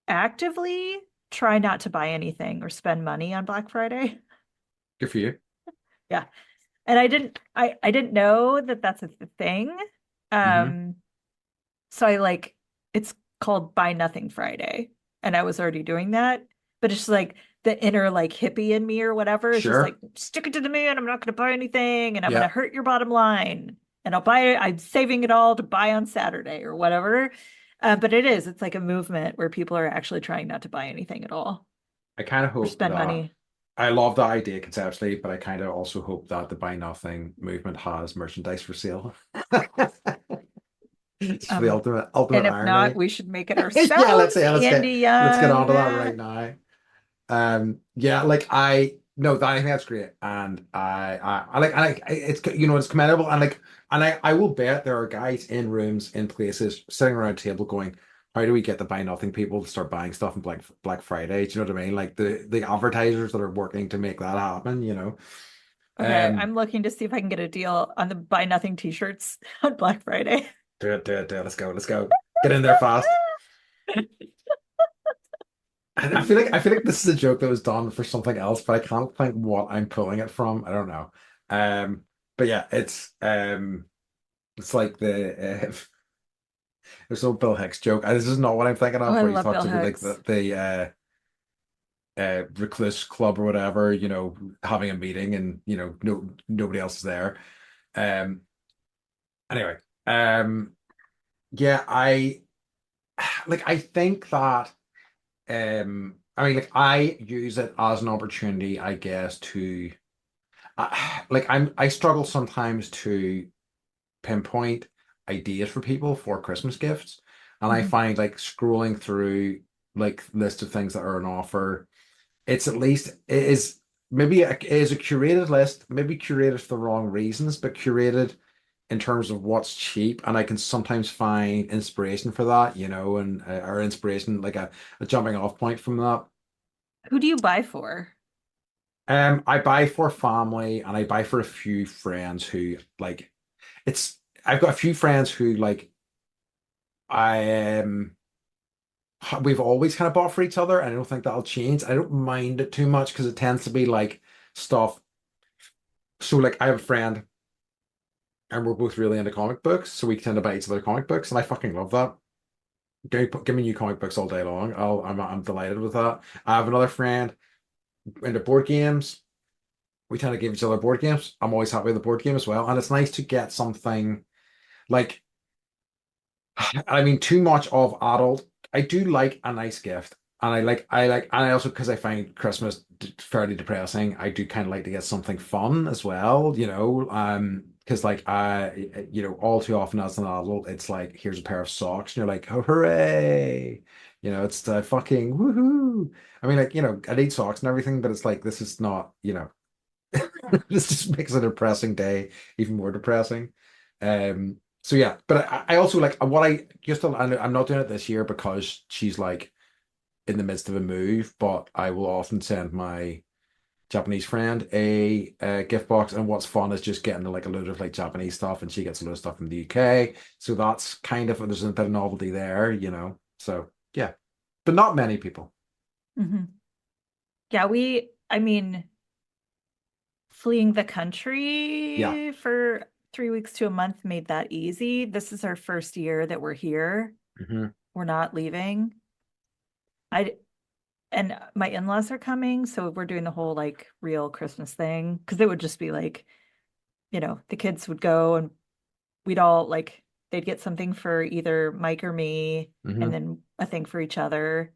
actively try not to buy anything or spend money on Black Friday. Good for you. Yeah. And I didn't know that that's a thing. Mm-hmm. Um so I like it's called Buy Nothing Friday. And I was already doing that, but it's like the inner like hippie in me or whatever is just like Sure. stick it to the man. I'm not going to buy anything and I'm going to Yeah. hurt your bottom line. And I'll buy it. I'm saving it all to buy on Saturday or whatever. But it's like a movement where people are actually trying not to buy anything at all I kind of or hope spend that money. I love the idea conceptually, but I kind of also hope that the buy nothing movement has merchandise for sale. It's the Um, ultimate and if not, irony. we should make it Yeah, let's ourselves, say Andy let's get on Young. to that right now. Yeah, like I no, that I think that's great, and I like it's it's commendable, and I will bet there are guys in rooms in places sitting around a table going, how do we get the buy nothing people to start buying stuff on Black Friday? Do you know what I mean? Like the advertisers that are working to make that happen. Okay, Um, I'm looking to see if I can get a deal on the Buy Nothing t-shirts on Black Friday. do it. Let's go. Get in there fast. And I feel like this is a joke that was done for something else, but I can't think what I'm pulling it from. I don't know. But yeah, it's like there's no Bill Hicks joke. This is not what I'm thinking Oh, of, I where he love talks Bill about like Hicks. the recluse club or whatever, having a meeting and nobody else is there. Um, anyway, um, yeah, I think that. I mean, like I use it as an opportunity, I guess, to I struggle sometimes to pinpoint ideas for people for Christmas gifts, and I Mhm. find like scrolling through like list of things that are on offer. It's at least it is maybe it is a curated list, maybe curated for the wrong reasons, but curated in terms of what's cheap, and I can sometimes find inspiration for that, and or inspiration like a jumping off point from that. Who do you buy for? I buy for family and I buy for a few friends who like it's I've got a few friends who like I we've always kind of bought for each other and I don't think that'll change. I don't mind it too much because it tends to be like stuff. So like I have a friend and we're both really into comic books, so we tend to buy each other comic books and I fucking love that. Give me new comic books all day long. I'm delighted with that. I have another friend into board games. We tend to give each other board games. I'm always happy with the board game as well. And it's nice to get something like, I mean, too much of adult. I do like a nice gift. And and I also, because I find Christmas fairly depressing, I do kind of like to get something fun as well, because like all too often as an adult, it's like, here's a pair of socks, and you're like, oh, hooray. It's the fucking woohoo. I mean, like, I need socks and everything, but it's like, this is not, this just makes a depressing day even more depressing. So yeah, but I also like what I just don't, I'm not doing it this year because she's like in the midst of a move, but I will often send my Japanese friend a gift box, and what's fun is just getting like a load of like Japanese stuff, and she gets a load of stuff from the UK. So that's kind of there's a bit of novelty there, you know. So yeah, but not many people. Mhm. Yeah, I mean, fleeing the Yeah. country for 3 weeks to a month made that easy. This is our first year that we're here. Hmm. We're not leaving. I and my in-laws are coming, so we're doing the whole like real Christmas thing because it would just be like, the kids would go and we'd all like they'd get something for either Mike or me and Hmm. then a thing for each other.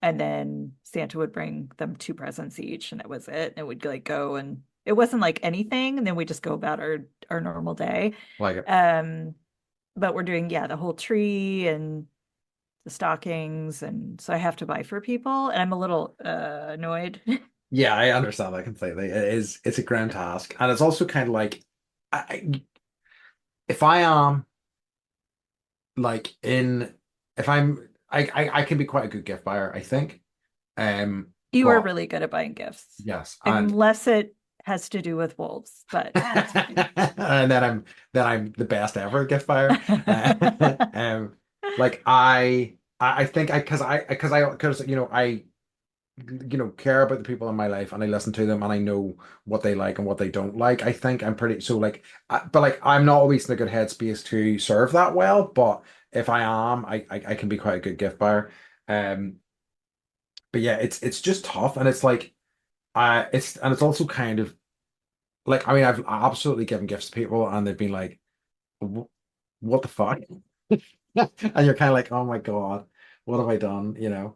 And then Santa would bring them two presents each, and that was it. And we'd like go and it wasn't like anything, and then we just go about our normal day. Like it. Um, but we're doing, yeah, the whole tree and the stockings, and so I have to buy for people, and I'm a little annoyed. Yeah, I understand that completely. It's a grand task, and it's also kind of like if I am like in if I'm I can be quite a good gift buyer, I think. You are But really good at buying gifts, yes, and unless it has to do with wolves, but and then I'm the best ever gift buyer. Um, like I think because care about the people in my life and I listen to them and I know what they like and what they don't like. I think I'm pretty so like, but like I'm not always in a good headspace to serve that well. But if I am, I can be quite a good gift buyer. Um, but yeah, it's just tough and it's like it's also kind of like I mean I've absolutely given gifts to people and they've been like, What the fuck?" And you're kind of like, "Oh my God, what have I done?" You know.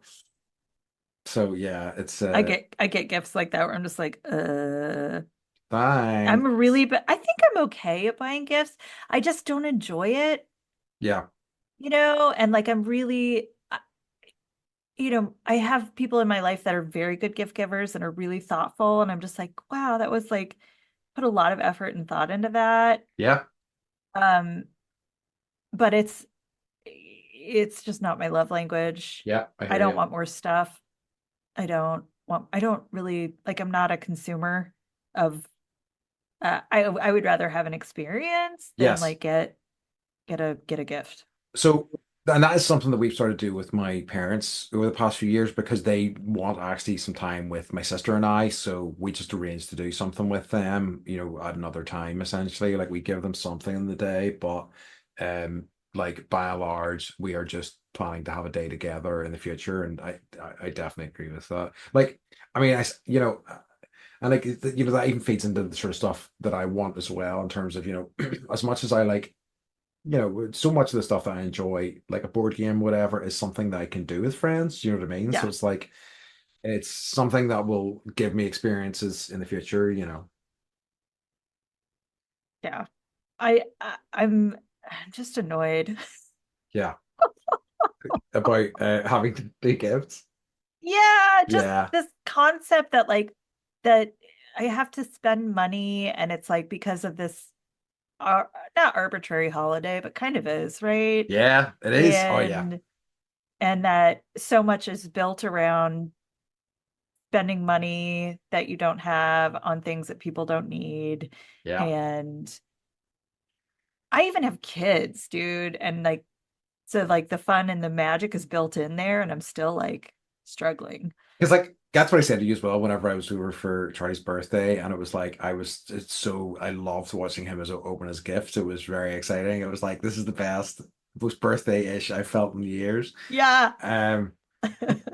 So yeah, it's I get gifts like that where I'm just like, I'm thanks. really, but I think I'm okay at buying gifts. I just don't enjoy it, Yeah. and like I'm really, I have people in my life that are very good gift givers and are really thoughtful. And I'm just like, wow, that was like, put a lot of effort and thought into that. Yeah. Um, but it's just not my love language. Yeah, I I hear don't you. want more stuff. I don't really like, I'm not a consumer of, I would rather have an experience than Yes. like get a gift. So, and that is something that we've started to do with my parents over the past few years because they want actually some time with my sister and I. So we just arranged to do something with them, at another time, essentially. Like we give them something in the day, but like by and large, we are just planning to have a day together in the future. And I definitely agree with that. Like, I mean, and like, that even feeds into the sort of stuff that I want as well in terms of, as much as I like so much of the stuff that I enjoy, like a board game, whatever, is something that I can do with friends. You know what I mean? So Yeah. it's like it's something that will give me experiences in the future. Yeah. I'm just annoyed. Yeah. About having to do gifts. Yeah, just Yeah. this concept that like that I have to spend money and it's like because of this not arbitrary holiday, but kind of is, right? Yeah, it is. Oh yeah. And that so much is built around spending money that you don't have on things that people don't need. Yeah. And I even have kids, dude, and like so like the fun and the magic is built in there and I'm still like struggling. Because like that's what I said to you as well whenever I was over for Charlie's birthday, and it was like I loved watching him as open his gifts. It was very exciting. It was like this is the best, most birthday-ish I felt in years. Yeah. Um,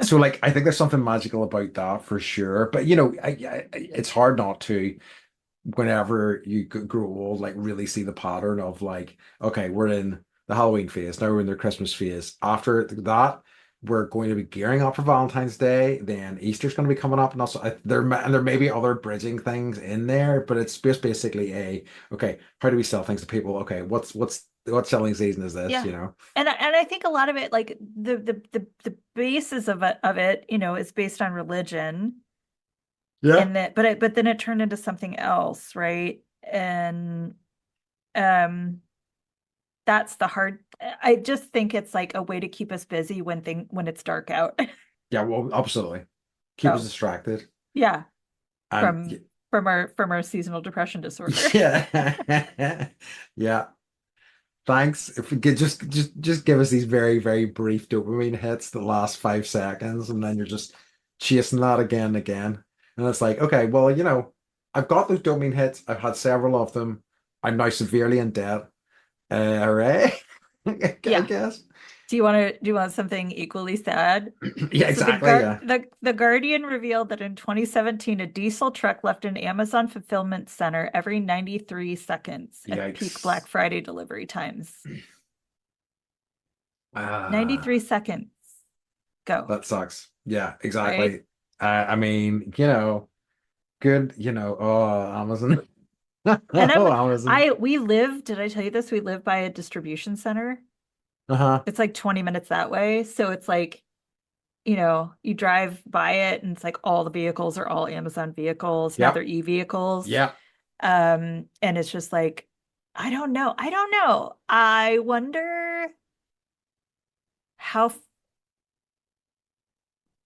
So like I think there's something magical about that for sure. But it's hard not to whenever you grow old, like really see the pattern of like, okay, we're in the Halloween phase, now we're in the Christmas phase. After that, we're going to be gearing up for Valentine's Day. Then Easter's going to be coming up, and also there may be other bridging things in there, but it's just basically okay, how do we sell things to people? Okay, what selling season is this? Yeah. And I think a lot of it, like the basis of it, is based on religion, Yeah. and that, but then it turned into something else, right? And um, that's the hard. I just think it's like a way to keep us busy when it's dark out. Yeah, well, absolutely. Keep us So distracted. yeah, And from from our seasonal depression disorder. yeah. Yeah. Thanks. If we could just give us these very, very brief dopamine hits that last 5 seconds, and then you're just chasing that again and again. And it's like, okay, well, I've got those dopamine hits. I've had several of them. I'm now severely in debt. Hooray. I Yeah. guess. Do you want something equally sad? Yeah, So exactly. Yeah. the Guardian revealed that in 2017, a diesel truck left an Amazon fulfillment center every 93 seconds at peak Yikes. Black Friday delivery times. Ah, 93 seconds. Go, that sucks. Yeah, right? exactly. I mean, good, oh, Amazon. And Oh, Amazon. we live, did I tell you this? We live by a distribution center. Uh-huh. It's like 20 minutes that way. So it's like, you drive by it and it's like all the vehicles are all Amazon vehicles. Now they're Yep. e-vehicles. Yep. And it's just like, I don't know. I don't know. I wonder how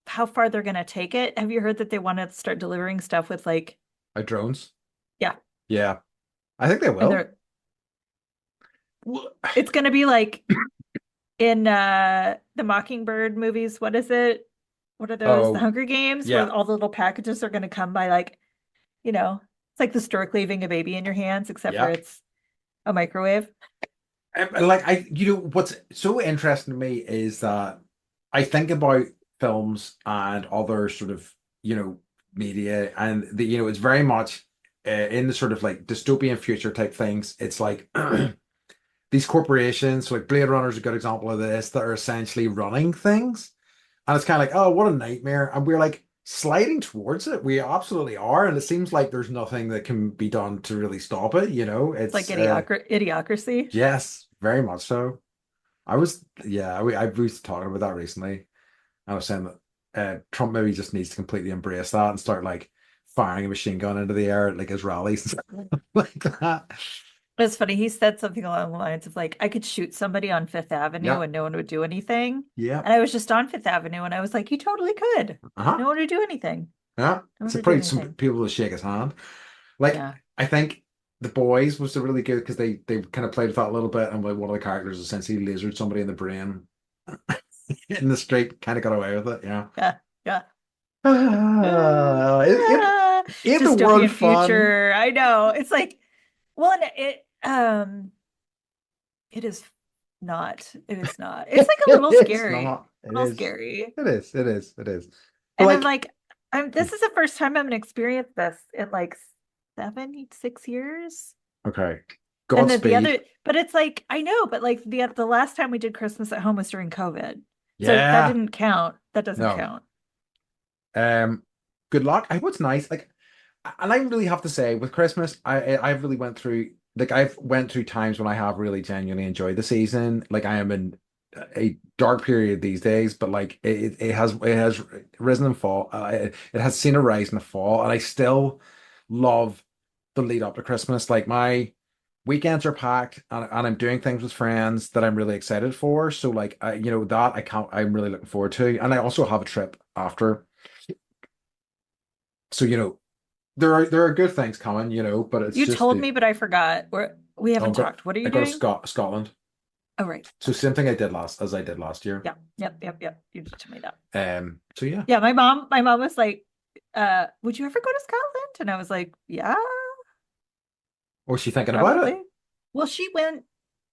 how far they're gonna take it. Have you heard that they want to start delivering stuff with like, Drones. yeah, Yeah. I think they and will. they're Wha- it's gonna be like in the Mockingbird movies. What is it? What are those? The Oh, Hunger Games, where yeah. all the little packages are gonna come by like, it's like the stork leaving a baby in your hands, except for Yeah. it's a microwave. And, like what's so interesting to me is that I think about films and other sort of, media, and it's very much in the sort of like dystopian future type things. It's like these corporations, so like Blade Runner is a good example of this, that are essentially running things. And it's kind of like, oh, what a nightmare. And we're like sliding towards it. We absolutely are. And it seems like there's nothing that can be done to really stop it. It's like It's, idiocracy. yes, very much so. I was talking about that recently. I was saying that Trump maybe just needs to completely embrace that and start like firing a machine gun into the air at like his rallies and stuff like that. It's funny. He said something along the lines of like, I could shoot somebody on Fifth Avenue Yeah, and no one would do anything. yeah. And I was just on Fifth Avenue and I was like, you totally could. Uh-huh. No one would do anything. Yeah. No one It's a would do pretty some anything. people to shake his hand. Like, Yeah. I think The Boys was a really good because they kind of played with that a little bit, and like one of the characters essentially lasered somebody in the brain in the street, kind of got away with it. Yeah. Yeah. Ah, Ah, ain't the world dystopian fun? future. I know. It's like, well, and it is not. It is not. It's like a little It's scary. not. A little scary. It is. It is. It is. But And I'm like, like, this is the first time I'm gonna experience this in like 6 years. okay, And then the Godspeed. other, but it's like, I know, but like the last time we did Christmas at home was during COVID. So that Yeah. didn't count. That doesn't No. count. Um, good luck. I what's nice, like, and I really have to say, with Christmas, I really went through like I've went through times when I have really genuinely enjoyed the season. Like I am in a dark period these days, but like it has risen and fall. It has seen a rise and a fall, and I still love the lead up to Christmas. Like my weekends are packed, and I'm doing things with friends that I'm really excited for. So like that I can't. I'm really looking forward to, and I also have a trip after. So there are good things coming, but it's You just told the me, but I forgot. We oh, haven't talked. What are I you go to doing? Scotland. Oh, right. So same thing I did last year. Yeah. Yep. Yep. Yep. You just told me that. So yeah. Yeah. My mom was like, would you ever go to Scotland? And I was like, yeah, Was she thinking about it? probably. Well, she went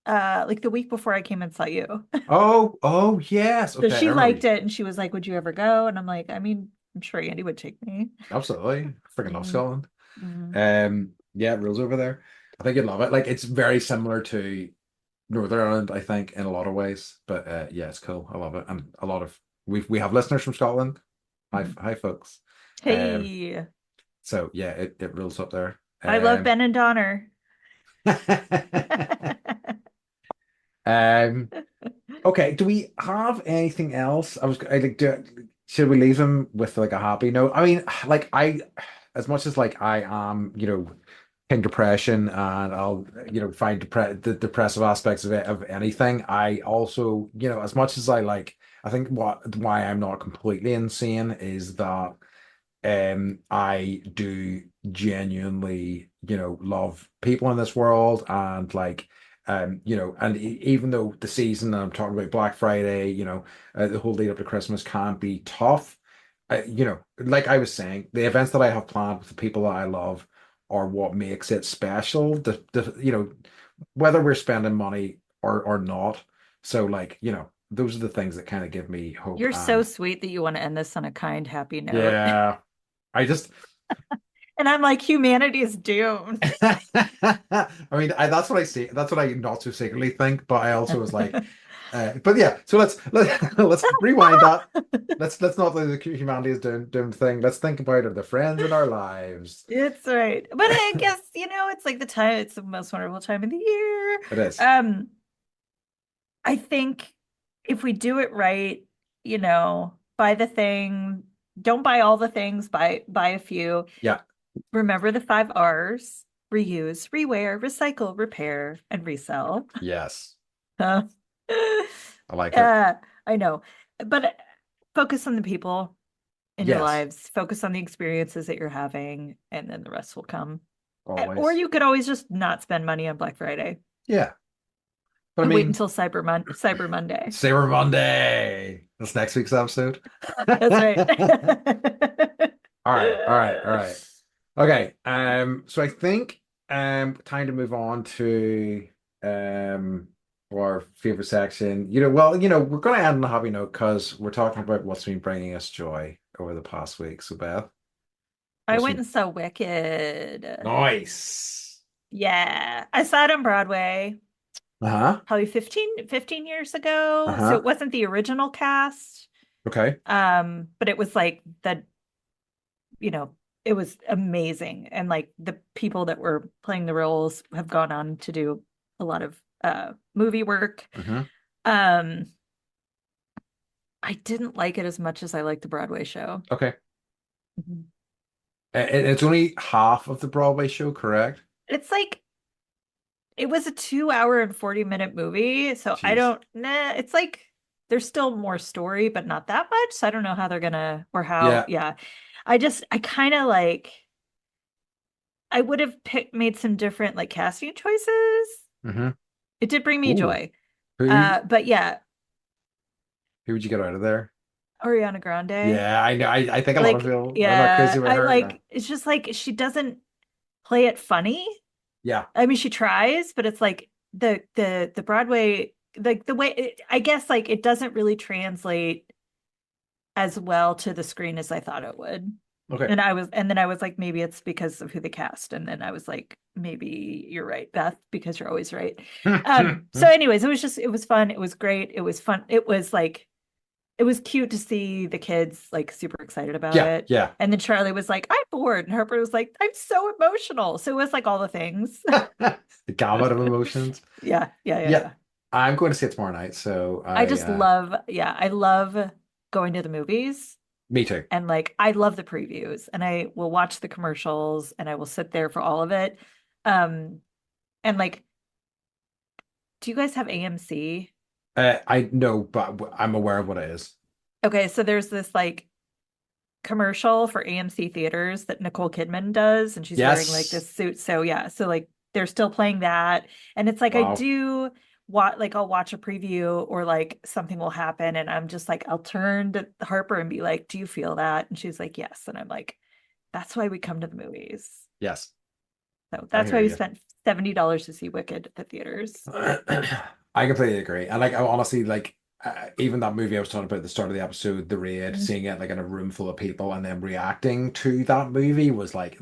like the week before I came and saw you. Oh yes. So Okay, I she remember. liked it and she was like, would you ever go? And I'm like, I mean, I'm sure Andy would take me. Absolutely. Freaking love Hmm. Scotland. Hmm. Yeah, rules over there. I think you'd love it. Like it's very similar to Northern Ireland, I think, in a lot of ways. But yeah, it's cool. I love it. And a lot of we have listeners from Scotland. Hi, Hmm. hi folks. Um, Hey, so yeah, it rules up there. I love Ben and Donner. Um, okay, do we have anything else? I like should we leave him with like a happy note? I mean, like as much as like I am, King Depression, and I'll find the depressive aspects of it, of anything. I also, as much as I like, I think why I'm not completely insane is that I do genuinely, love people in this world, and like and even though the season, and I'm talking about Black Friday, the whole lead up to Christmas can be tough. Like I was saying, the events that I have planned with the people that I love are what makes it special. Whether we're spending money or not. So like, those are the things that kind of give me hope. You're so And sweet that you want to end this on a kind, happy note. yeah, I just And I'm like, humanity is doomed. I mean, that's what I see. That's what I not so secretly think. But I also was like, but yeah. So let's rewind that. Let's not let the humanity is doomed thing. Let's think about the friends in our lives. It's right. But I guess, it's like it's the most wonderful time of the year. It is. Um, I think if we do it right, buy the thing, don't buy all the things, buy a few. Yeah. Remember the 5 R's: reuse, rewear, recycle, repair, and resell. Yes. Uh, I like it. uh, I know. But focus on the people in your Yes. lives, focus on the experiences that you're having, and then the rest will come. Or Always. you could always just not spend money on Black Friday Yeah. But I and wait mean, until Cyber Monday. Saber Monday. That's next week's episode. That's right. All right, all right, all right. Okay. So I think time to move on to um our favorite section. We're gonna end on a happy note because we're talking about what's been bringing us joy over the past week. So Beth, I what's went been and saw Wicked. nice? Yeah, I saw it on Broadway Uh-huh. probably 15 years ago. So Uh-huh. it wasn't the original cast. Okay. But it was like you know, it was amazing. And like the people that were playing the roles have gone on to do a lot of movie work. Mm-hmm. Um, I didn't like it as much as I liked the Broadway show. Okay. Mhm. It's only half of the Broadway show, correct? It's like it was a 2 hour and 40-minute movie, so I Jeez. don't it's like there's still more story, but not that much. So I don't know how they're gonna or how, Yeah. yeah. I kind of like I would have made some different like casting choices. Mm-hmm. It did bring me Ooh. joy. Who But yeah, who would you get out of there? Ariana Grande. Yeah, I know. I think a lot of Like, people are not crazy yeah, about I her. Yeah. like it's just like she doesn't play it funny. Yeah. I mean, she tries, but it's like the Broadway, like the way I guess like it doesn't really translate as well to the screen as I thought it would. Okay. And then I was like, maybe it's because of who they cast. And then I was like, maybe you're right, Beth, because you're always right. So anyways, it was fun. It was great. It was fun. It was like it was cute to see the kids like super excited about Yeah, it. yeah. And then Charlie was like, I'm bored. And Harper was like, I'm so emotional. So it was like all the things. The gamut of emotions. Yeah. Yeah. I'm going to see it tomorrow night, so I just I love going to the movies. me too. And like I love the previews and I will watch the commercials and I will sit there for all of it. Um and like, do you guys have AMC? I know, but I'm aware of what it is. Okay, so there's this like commercial for AMC theaters that Nicole Kidman does, and she's wearing like Yes. this suit. So yeah, so like they're still playing that. And it's like I Wow. do what like I'll watch a preview or like something will happen and I'm just like I'll turn to Harper and be like, "Do you feel that?" And she's like, "Yes." And I'm like, "That's why we come to the movies." Yes. So I that's hear why we you. spent $70 to see Wicked at the theaters. I completely agree. And like, I honestly like even that movie I was talking about at the start of the episode, The Raid, Mhm. seeing it like in a room full of people and then reacting to that movie was like,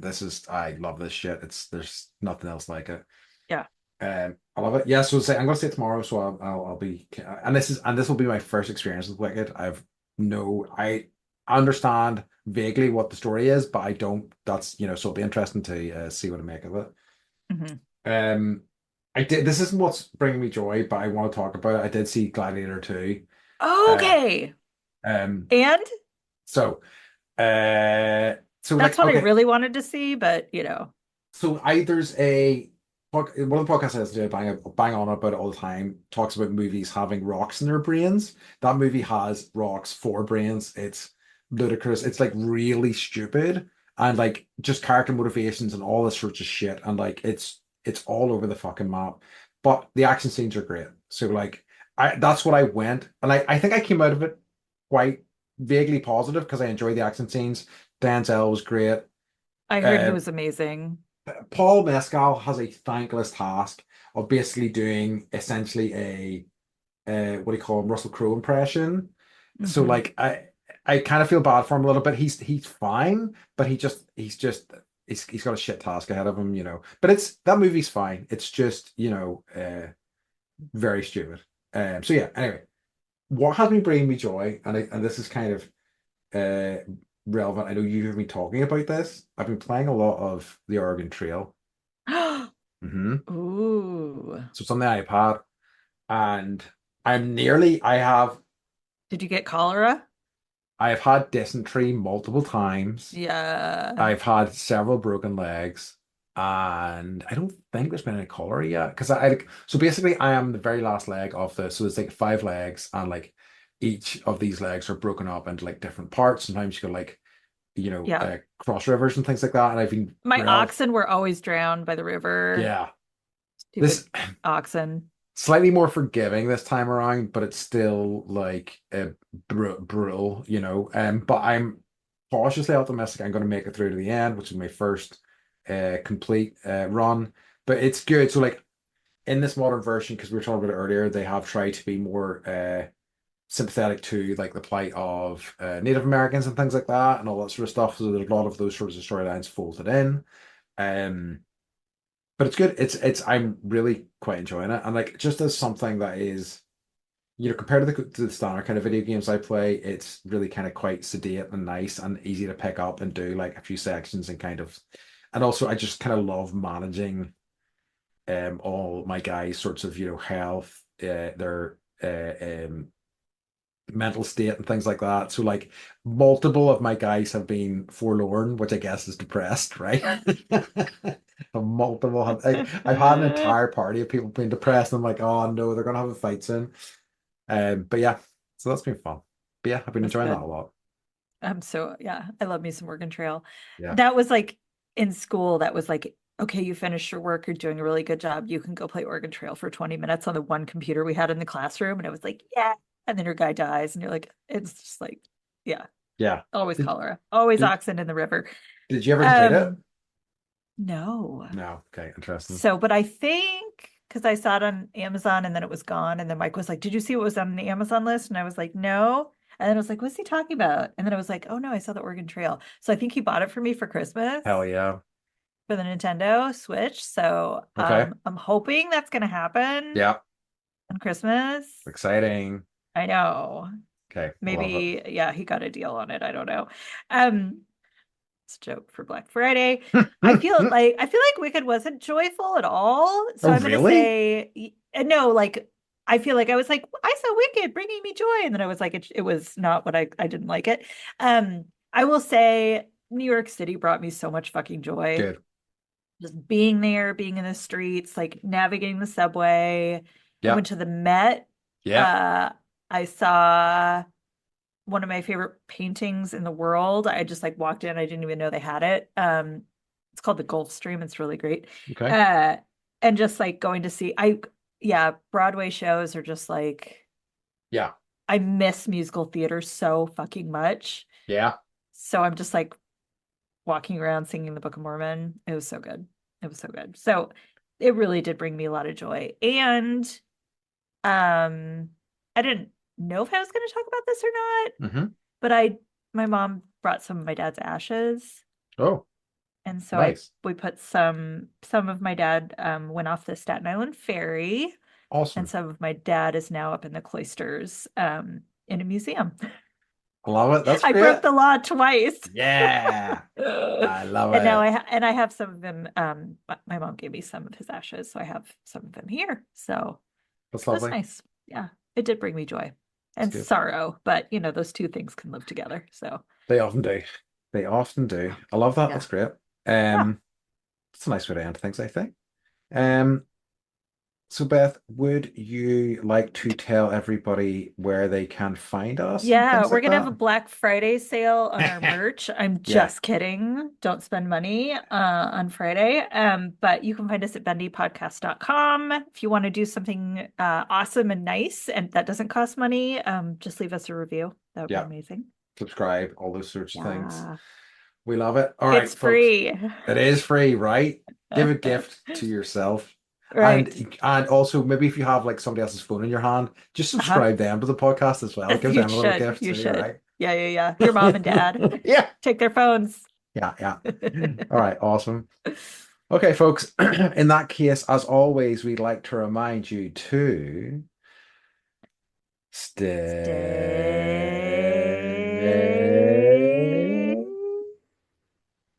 I love this shit. There's nothing else like it. Yeah. I love it. Yeah, so say I'm gonna say it tomorrow, so I'll be and this will be my first experience with Wicked. I understand vaguely what the story is, but I don't. That's so it'll be interesting to see what I make of it. Mhm. Um, I did. This isn't what's bringing me joy, but I want to talk about it. I did see Gladiator 2. Uh, Okay. um, And so uh, so that's like what I okay, really wanted to see, but So I there's a one of the podcasts I listen to, bang on about it all the time, talks about movies having rocks in their brains. That movie has rocks for brains. It's ludicrous. It's like really stupid and like just character motivations and all this sorts of shit. And like it's all over the fucking map. But the action scenes are great. So like I that's what I went, and I think I came out of it quite vaguely positive because I enjoyed the action scenes. Denzel was great. I heard he Uh, was amazing. Paul Mescal has a thankless task of basically doing essentially a what do you call him, Russell Crowe impression. So Hmm. like I kind of feel bad for him a little bit. He's fine, but he's got a shit task ahead of him, you know. But it's that movie's fine. It's just, you know, very stupid. So yeah, anyway, what has been bringing me joy, and this is kind of uh relevant. I know you hear me talking about this. I've been playing a lot of the Oregon Trail. Hmm. Ooh. So it's on the iPad, and I have Did you get cholera? had dysentery multiple times. Yeah. I've had several broken legs, and I don't think there's been any cholera yet. Because I like so basically I am the very last leg of the so it's like five legs, and like each of these legs are broken up into like different parts. Sometimes you go like Yeah. cross rivers and things like that. And I've been My real oxen were always drowned by the river. yeah. Stupid This oxen. slightly more forgiving this time around, but it's still like brutal, you know. But I'm cautiously optimistic I'm going to make it through to the end, which is my first complete run. But it's good. So like in this modern version, because we were talking about it earlier, they have tried to be more sympathetic to like the plight of Native Americans and things like that, and all that sort of stuff. So there's a lot of those sorts of storylines folded in. Um, but it's good. It's I'm really quite enjoying it, and like just as something that is, you know, compared to the standard kind of video games I play, it's really kind of quite sedate and nice and easy to pick up and do like a few sections and kind of, and also I just kind of love managing all my guys' sorts of, you know, health, their mental state and things like that. So like multiple of my guys have been forlorn, which I guess is depressed, right? Multiple have, I've had an entire party of people being depressed. And I'm like, oh no, they're gonna have a fight soon. But yeah, so that's been fun. But yeah, I've been That's enjoying that a good. lot. Yeah, I love me some Oregon Trail. Yeah. That was like in school, that was like, okay, you finished your work, you're doing a really good job. You can go play Oregon Trail for 20 minutes on the one computer we had in the classroom. And it was like, yeah. And then your guy dies, and you're like, it's just like, yeah, Yeah. always Did, cholera, always did oxen in the river. did you ever complete it? Um, no. No. Okay, interesting. So, but I think because I saw it on Amazon and then it was gone. And then Mike was like, did you see what was on the Amazon list? And I was like, no. And then I was like, what's he talking about? And then I was like, oh no, I saw the Oregon Trail. So I think he bought it for me for Christmas Hell yeah. for the Nintendo Switch. So Okay. I'm hoping that's gonna happen Yeah. on Christmas. Exciting. I know. Okay, I love Maybe, yeah, he got a deal on it. I don't know. Um, it's a joke for Black Friday. it. I feel like Wicked wasn't joyful at all. So Oh, I'm gonna really? say no, like I feel like I was like, I saw Wicked bringing me joy. And then I was like, it was not what I didn't like it. I will say New York City brought me so much fucking joy. Good. Just being there, being in the streets, like navigating the subway. I Yeah. went to the Met. Yeah. Uh, I saw one of my favorite paintings in the world. I just like walked in, I didn't even know they had it. It's called the Gulf Stream. It's really great. Okay. Uh, and just like going to see, yeah, Broadway shows are just like, Yeah. I miss musical theater so fucking much. Yeah. So I'm just like walking around singing the Book of Mormon. It was so good. It was so good. So it really did bring me a lot of joy. And um, I didn't know if I was going to talk about this or not, Hmm. but my mom brought some of my dad's ashes. Oh, And so nice. we put some of my dad went off the Staten Island ferry, and Awesome. some of my dad is now up in the cloisters in a museum. I love it. That's I broke great. the law twice. Yeah. I love And now it. I have some of them. My mom gave me some of his ashes, so I have some of them here. So That's it was lovely. nice. Yeah, it did bring me joy That's and good. sorrow, but you know, those two things can live together. So They often do. They often do. yeah, I love that. yeah, That's great. yeah. Um, That's a nice way to end things, I think. Um, so Beth, would you like to tell everybody where they can find us and Yeah, things we're like gonna have a that? Black Friday sale on our merch. I'm Yeah, just kidding. Don't spend money on Friday. But you can find us at bendypodcast.com. If you want to do something awesome and nice and that doesn't cost money, just leave us a review. That would be yeah. amazing. Subscribe, all those sorts of things. Yeah. We love it. All It's right, folks. free. It is free, right? Give a gift to yourself. Right. And also maybe if you have like somebody else's phone in your hand, just Uh-huh. subscribe them to the podcast as well. Give You them a little should. gift You too, should. right? Yeah, yeah, yeah. Your mom and dad. Yeah. Take their phones. Yeah, yeah. All right, awesome. Okay, folks. In that case, as always, we'd like to remind you to Stay stay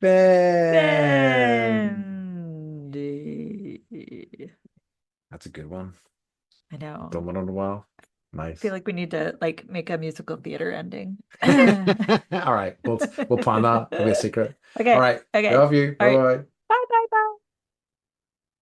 bend. bendy. That's a good one. I know. Done one in a while. I feel Nice. like we need to like make a musical theater ending. All right, we'll plan that. It'll be a secret. All Okay. right, Okay. love you. All Bye right. bye.